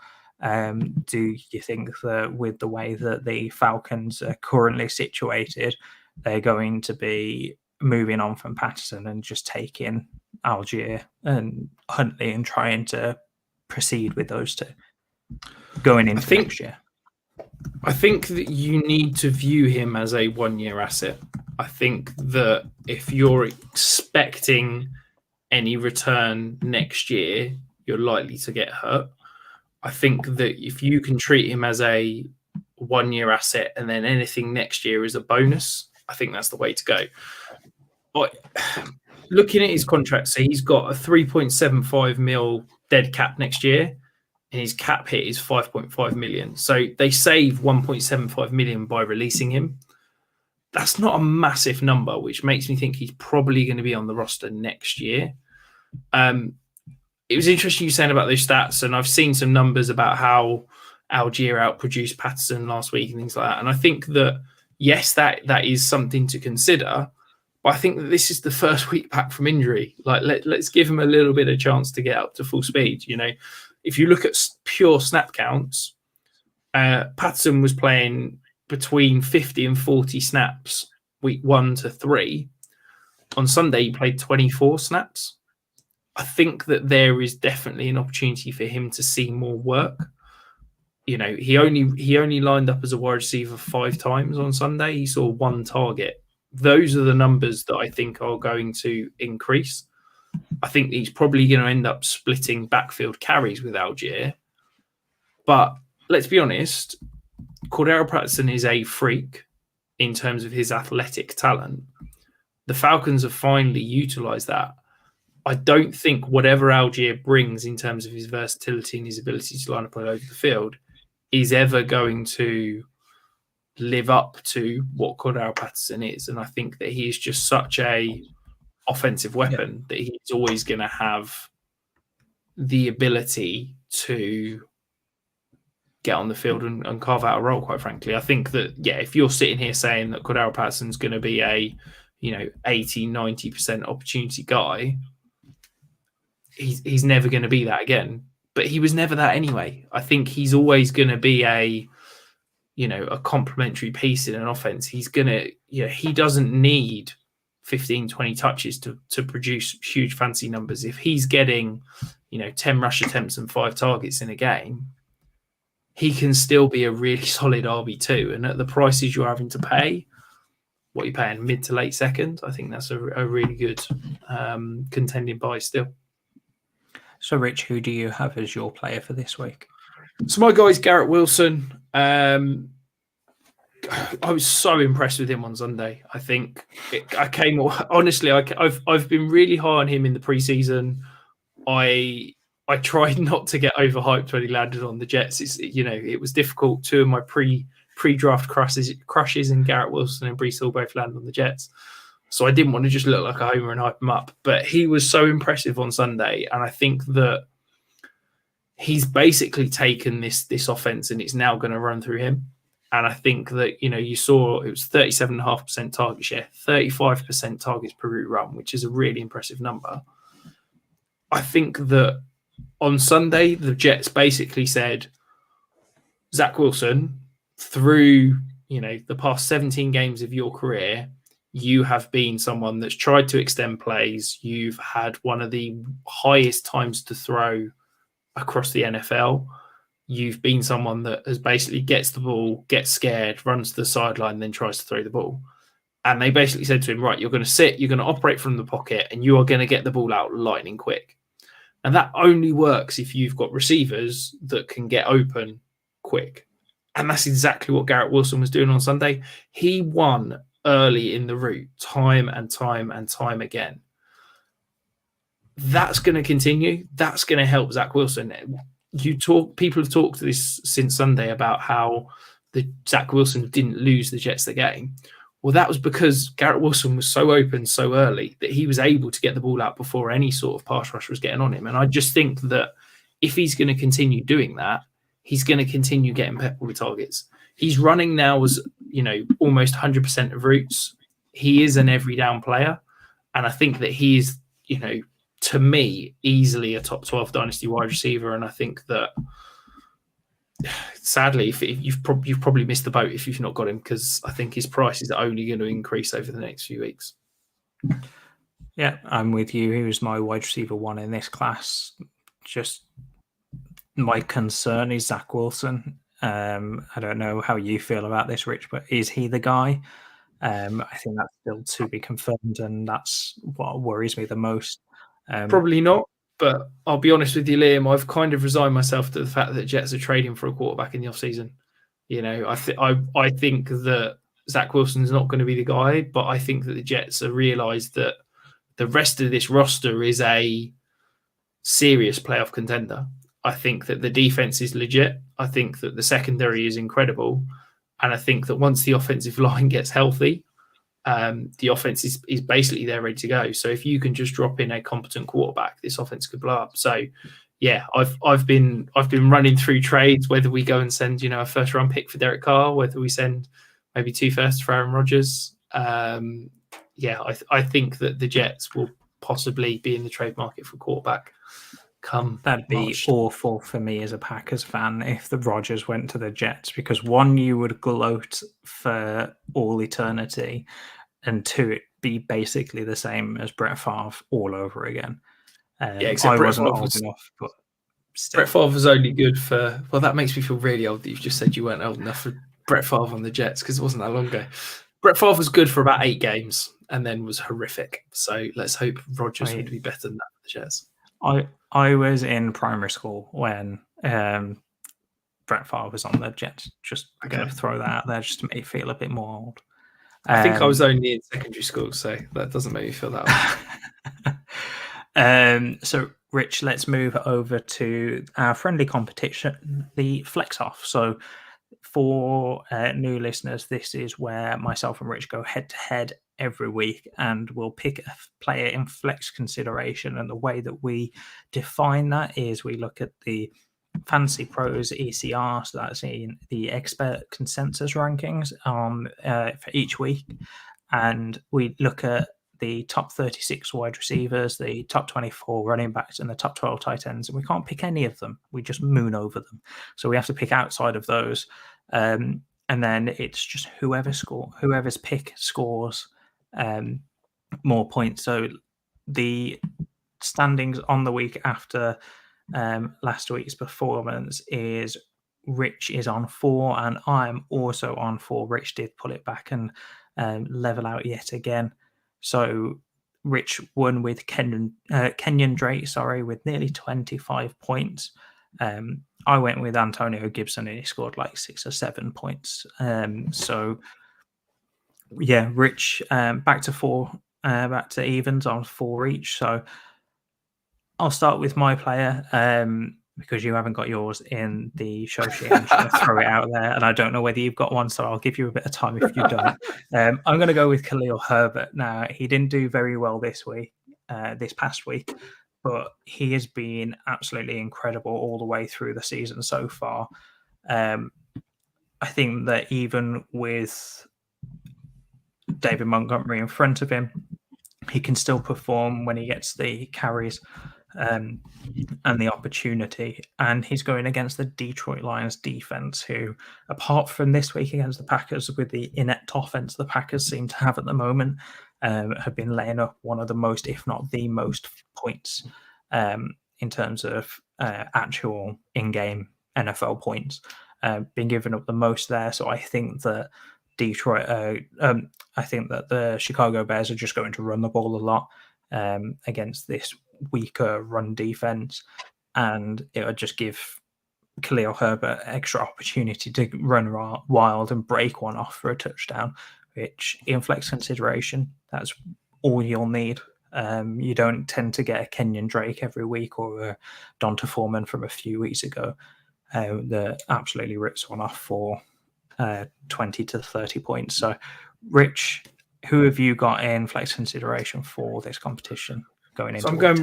do you think that with the way that the Falcons are currently situated, they're going to be moving on from Patterson and just taking Algier and Huntley and trying to proceed with those two going into next year? I think that you need to view him as a one-year asset. I think that if you're expecting any return next year, you're likely to get hurt. I think that if you can treat him as a one-year asset and then anything next year is a bonus, I think that's the way to go. But looking at his contract, so he's got a 3.75 mil dead cap next year, and his cap hit is 5.5 million. So they save 1.75 million by releasing him. That's not a massive number, which makes me think he's probably going to be on the roster next year. It was interesting you saying about those stats, and I've seen some numbers about how Algier outproduced Patterson last week and things like that. And I think that, yes, that is something to consider, but I think that this is the first week back from injury. Like, let's give him a little bit of chance to get up to full speed. You know, if you look at pure snap counts, Patterson was playing between 50 and 40 snaps week 1 to 3. On Sunday, he played 24 snaps. I think that there is definitely an opportunity for him to see more work. You know, he only lined up as a wide receiver 5 times on Sunday. He saw 1 target. Those are the numbers that I think are going to increase. I think he's probably going to end up splitting backfield carries with Algier. But let's be honest, Cordarrelle Patterson is a freak. in terms of his athletic talent. The Falcons have finally utilised that. I don't think whatever Algier brings in terms of his versatility and his ability to line up all over the field is ever going to live up to what Cordell Patterson is. And I think that he is just such a offensive weapon that he's always going to have the ability to get on the field and carve out a role, quite frankly. I think that, if you're sitting here saying that Cordell Patterson's going to be a, 80, 90% opportunity guy, he's never going to be that again. But he was never that anyway. I think he's always going to be a complementary piece in an offense. He's going to, he doesn't need 15, 20 touches to produce huge fancy numbers. If he's getting, 10 rush attempts and 5 targets in a game, he can still be a really solid RB2. And at the prices you're having to pay, what you're paying mid to late second, I think that's a really good contending buy still. So, Rich, who do you have as your player for this week? So my guy is Garrett Wilson. I was so impressed with him on Sunday. I think I've been really high on him in the preseason. I tried not to get overhyped when he landed on the Jets. It was difficult. 2 of my pre-draft crushes in Garrett Wilson and Breece Hall both landed on the Jets. So I didn't want to just look like a homer and hype him up. But he was so impressive on Sunday. And I think that he's basically taken this offense and it's now going to run through him. And I think that, you saw it was 37.5% target share, 35% targets per route run, which is a really impressive number. I think that on Sunday, the Jets basically said, Zach Wilson, through, the past 17 games of your career, you have been someone that's tried to extend plays. You've had one of the highest times to throw across the NFL. You've been someone that has basically gets the ball, gets scared, runs to the sideline, then tries to throw the ball. And they basically said to him, right, you're going to sit, you're going to operate from the pocket, and you are going to get the ball out lightning quick. And that only works if you've got receivers that can get open quick. And that's exactly what Garrett Wilson was doing on Sunday. He won early in the route time and time and time again. That's going to continue. That's going to help Zach Wilson. People have talked this since Sunday about how the Zach Wilson didn't lose the Jets the game. Well, that was because Garrett Wilson was so open so early that he was able to get the ball out before any sort of pass rush was getting on him. And I just think that if he's going to continue doing that, he's going to continue getting peppered with targets. He's running now as, almost 100% of routes. He is an every down player. And I think that he is, to me, easily a top 12 Dynasty wide receiver. And I think that, sadly, if you've probably missed the boat if you've not got him, because I think his price is only going to increase over the next few weeks. Yeah, I'm with you. He was my wide receiver 1 in this class. Just my concern is Zach Wilson. I don't know how you feel about this, Rich, but is he the guy? I think that's still to be confirmed, and that's what worries me the most. Probably not, but I'll be honest with you, Liam. I've kind of resigned myself to the fact that Jets are trading for a quarterback in the offseason. I think that Zach Wilson's not going to be the guy, but I think that the Jets have realised that the rest of this roster is a serious playoff contender. I think that the defense is legit. I think that the secondary is incredible. And I think that once the offensive line gets healthy, the offense is basically there ready to go. So if you can just drop in a competent quarterback, this offense could blow up. So yeah, I've been running through trades, whether we go and send, a first round pick for Derek Carr, whether we send maybe 2 firsts for Aaron Rodgers. I think that the Jets will possibly be in the trade market for quarterback. That'd be March. Awful for me as a Packers fan if the Rodgers went to the Jets, because 1, you would gloat for all eternity, and 2, it'd be basically the same as Brett Favre all over again. Except I Brett wasn't Favre old enough, but still. Brett Favre was only good for. Well, that makes me feel really old that you've just said you weren't old enough for Brett Favre on the Jets, because it wasn't that long ago. Brett Favre was good for about 8 games and then was horrific. So let's hope Rodgers would be better than that for the Jets. I was in primary school when Brett Favre was on the Jets. Just going to throw that out there just to make me feel a bit more old. I think I was only in secondary school, so that doesn't make me feel that way. So, Rich, let's move over to our friendly competition, the Flex Off. So, for new listeners, this is where myself and Rich go head to head every week, and we'll pick a player in flex consideration. And the way that we define that is we look at the Fantasy Pros ECR, so that's in the expert consensus rankings for each week, and we look at the top 36 wide receivers, the top 24 running backs, and the top 12 tight ends, and we can't pick any of them. We just moon over them, so we have to pick outside of those, and then it's just whoever's pick scores more points. So the standings on the week after last week's performance is Rich is on 4 and I'm also on 4. Rich did pull it back and level out yet again. So Rich won with Kenyon Drake, with nearly 25 points. I went with Antonio Gibson and he scored like 6 or 7 points. So yeah, Rich back to 4, back to evens on 4 each. So I'll start with my player because you haven't got yours in the show sheet. I'm just going to throw it out there, and I don't know whether you've got one, so I'll give you a bit of time if you don't. I'm going to go with Khalil Herbert. Now, he didn't do very well this past week, but he has been absolutely incredible all the way through the season so far. I think that even with David Montgomery in front of him, he can still perform when he gets the carries and the opportunity. And he's going against the Detroit Lions defense, who, apart from this week against the Packers with the inept offense the Packers seem to have at the moment, have been laying up one of the most, if not the most, points in terms of actual in-game NFL points. Been given up the most there. So I think that I think that the Chicago Bears are just going to run the ball a lot against this weaker run defense, and it would just give Khalil Herbert extra opportunity to run wild and break one off for a touchdown, which in flex consideration, that's all you'll need. You don't tend to get a Kenyon Drake every week or a Donta Foreman from a few weeks ago that absolutely rips one off for 20 to 30 points. So, Rich, who have you got in flex consideration for this competition going into? So I'm going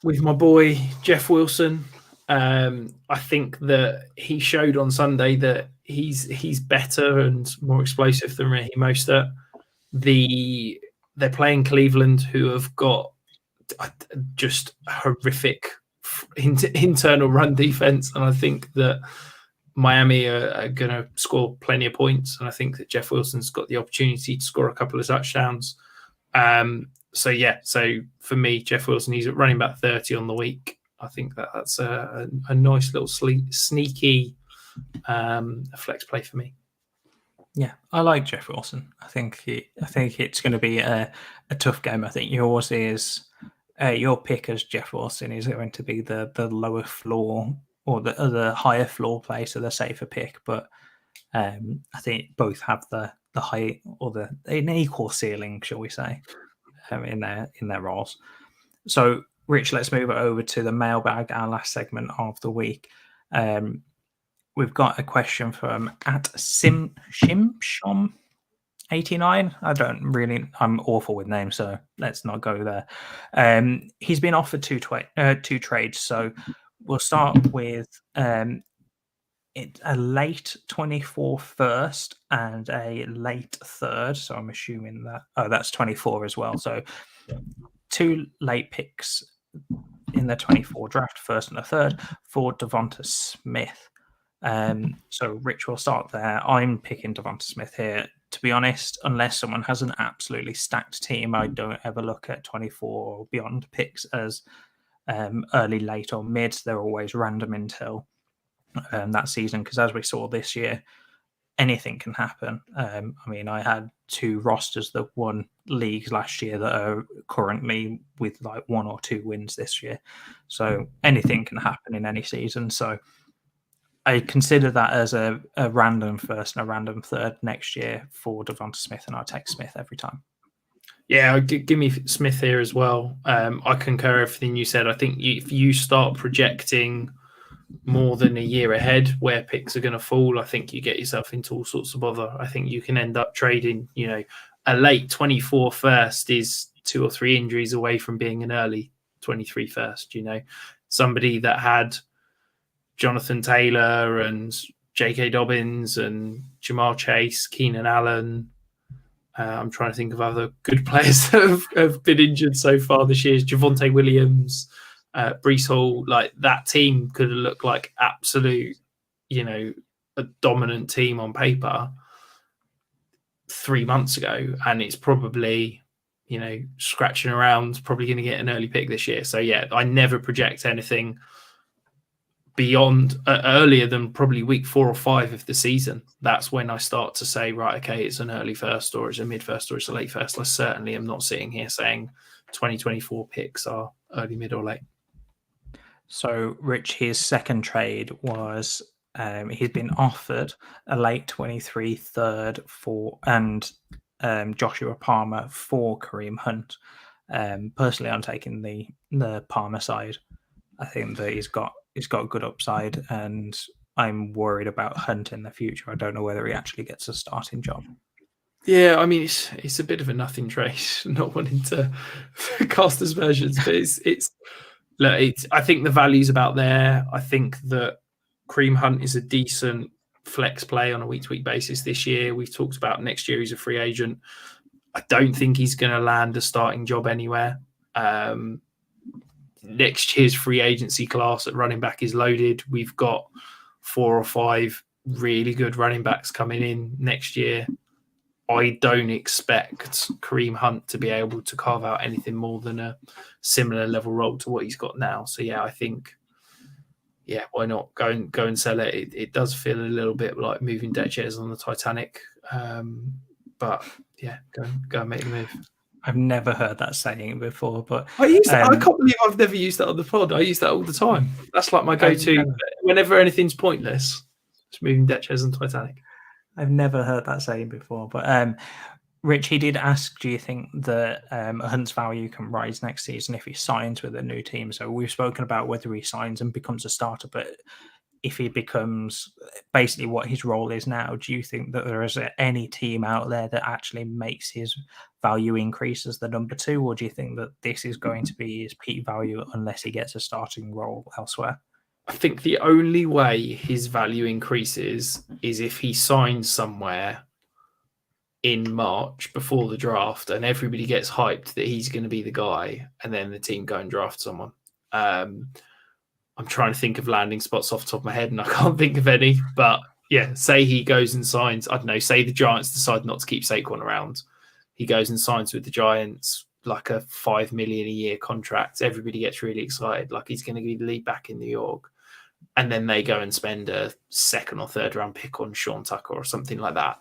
with my boy Jeff Wilson. I think that he showed on Sunday that he's better and more explosive than Raheem Mostert. They're playing Cleveland, who have got just horrific internal run defense, and I think that Miami are going to score plenty of points, and I think that Jeff Wilson's got the opportunity to score a couple of touchdowns. So for me, Jeff Wilson, he's running about 30 on the week. I think that's a nice little sneaky flex play for me. Yeah, I like Jeff Wilson. I think it's going to be a tough game. I think yours is your pick as Jeff Wilson is going to be the lower floor or the higher floor play, so the safer pick. But I think both have the high or an equal ceiling, shall we say, in their roles. So, Rich, let's move it over to the mailbag, our last segment of the week. We've got a question from @Shimshom89. I'm awful with names, so let's not go there. He's been offered two trades, so we'll start with a late 24 first and a late third. So I'm assuming that's 24 as well. So 2 late picks in the 24 draft, first and a third, for Devonta Smith. So Rich, will start there. I'm picking Devonta Smith here. To be honest, unless someone has an absolutely stacked team, I don't ever look at 24 or beyond picks as early, late, or mid. They're always random until that season, because as we saw this year, anything can happen. I mean, I had 2 rosters that won leagues last year that are currently with like 1 or 2 wins this year. So anything can happen in any season. So I consider that as a random first and a random third next year for Devonta Smith, and I'll take Smith every time. Yeah, give me Smith here as well. I concur everything you said. I think if you start projecting more than a year ahead where picks are going to fall, I think you get yourself into all sorts of bother. I think you can end up trading, a late 24 first is 2 or 3 injuries away from being an early 23 first. Somebody that had Jonathan Taylor and J.K. Dobbins and Jamar Chase, Keenan Allen. I'm trying to think of other good players that have been injured so far this year. Javonte Williams, Breece Hall. Like, that team could have looked like absolute, a dominant team on paper 3 months ago, and it's probably, scratching around, probably going to get an early pick this year. So yeah, I never project anything beyond earlier than probably week 4 or 5 of the season. That's when I start to say, right, okay, it's an early first, or it's a mid first, or it's a late first. I certainly am not sitting here saying 2024 picks are early, mid, or late. So Rich, his second trade was he's been offered a late 23 third and Joshua Palmer for Kareem Hunt. Personally, I'm taking the Palmer side. I think that he's got a good upside, and I'm worried about Hunt in the future. I don't know whether he actually gets a starting job. Yeah, I mean, it's a bit of a nothing trade, not wanting to cast aspersions, but I think the value's about there. I think that Kareem Hunt is a decent flex play on a week-to-week basis this year. We've talked about next year he's a free agent. I don't think he's going to land a starting job anywhere. Next year's free agency class at running back is loaded. We've got 4 or 5 really good running backs coming in next year. I don't expect Kareem Hunt to be able to carve out anything more than a similar level role to what he's got now. So yeah, I think, why not go and sell it? It does feel a little bit like moving deck chairs on the Titanic. But yeah, go and make the move. I've never heard that saying before, but I can't believe I've never used that on the pod. I use that all the time. That's like my go-to whenever anything's pointless. Just moving deck chairs on Titanic. I've never heard that saying before, but Rich, he did ask, do you think that Hunt's value can rise next season if he signs with a new team? So we've spoken about whether he signs and becomes a starter, but if he becomes basically what his role is now, do you think that there is any team out there that actually makes his value increase as the number 2, or do you think that this is going to be his peak value unless he gets a starting role elsewhere? I think the only way his value increases is if he signs somewhere in March before the draft and everybody gets hyped that he's going to be the guy, and then the team go and draft someone. I'm trying to think of landing spots off the top of my head and I can't think of any, but yeah, say he goes and signs, I don't know, say the Giants decide not to keep Saquon around. He goes and signs with the Giants, like a $5 million a year contract. Everybody gets really excited, like he's going to be the lead back in New York. And then they go and spend a 2nd or 3rd round pick on Sean Tucker or something like that.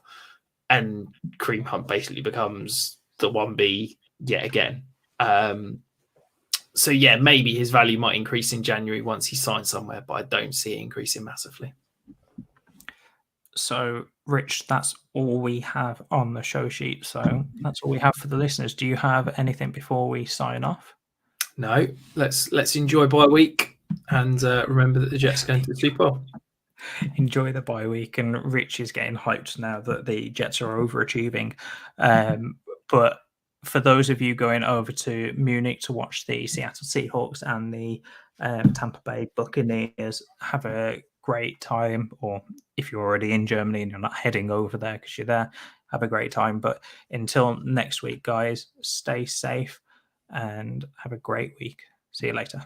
And Kareem Hunt basically becomes the 1B yet again. So yeah, maybe his value might increase in January once he signs somewhere, but I don't see it increasing massively. So, Rich, that's all we have on the show sheet. So that's all we have for the listeners. Do you have anything before we sign off? No, let's enjoy bye week and remember that the Jets are going to the Super Bowl. Enjoy the bye week, and Rich is getting hyped now that the Jets are overachieving. But for those of you going over to Munich to watch the Seattle Seahawks and the Tampa Bay Buccaneers, have a great time. Or if you're already in Germany and you're not heading over there because you're there, have a great time. But until next week, guys, stay safe and have a great week. See you later.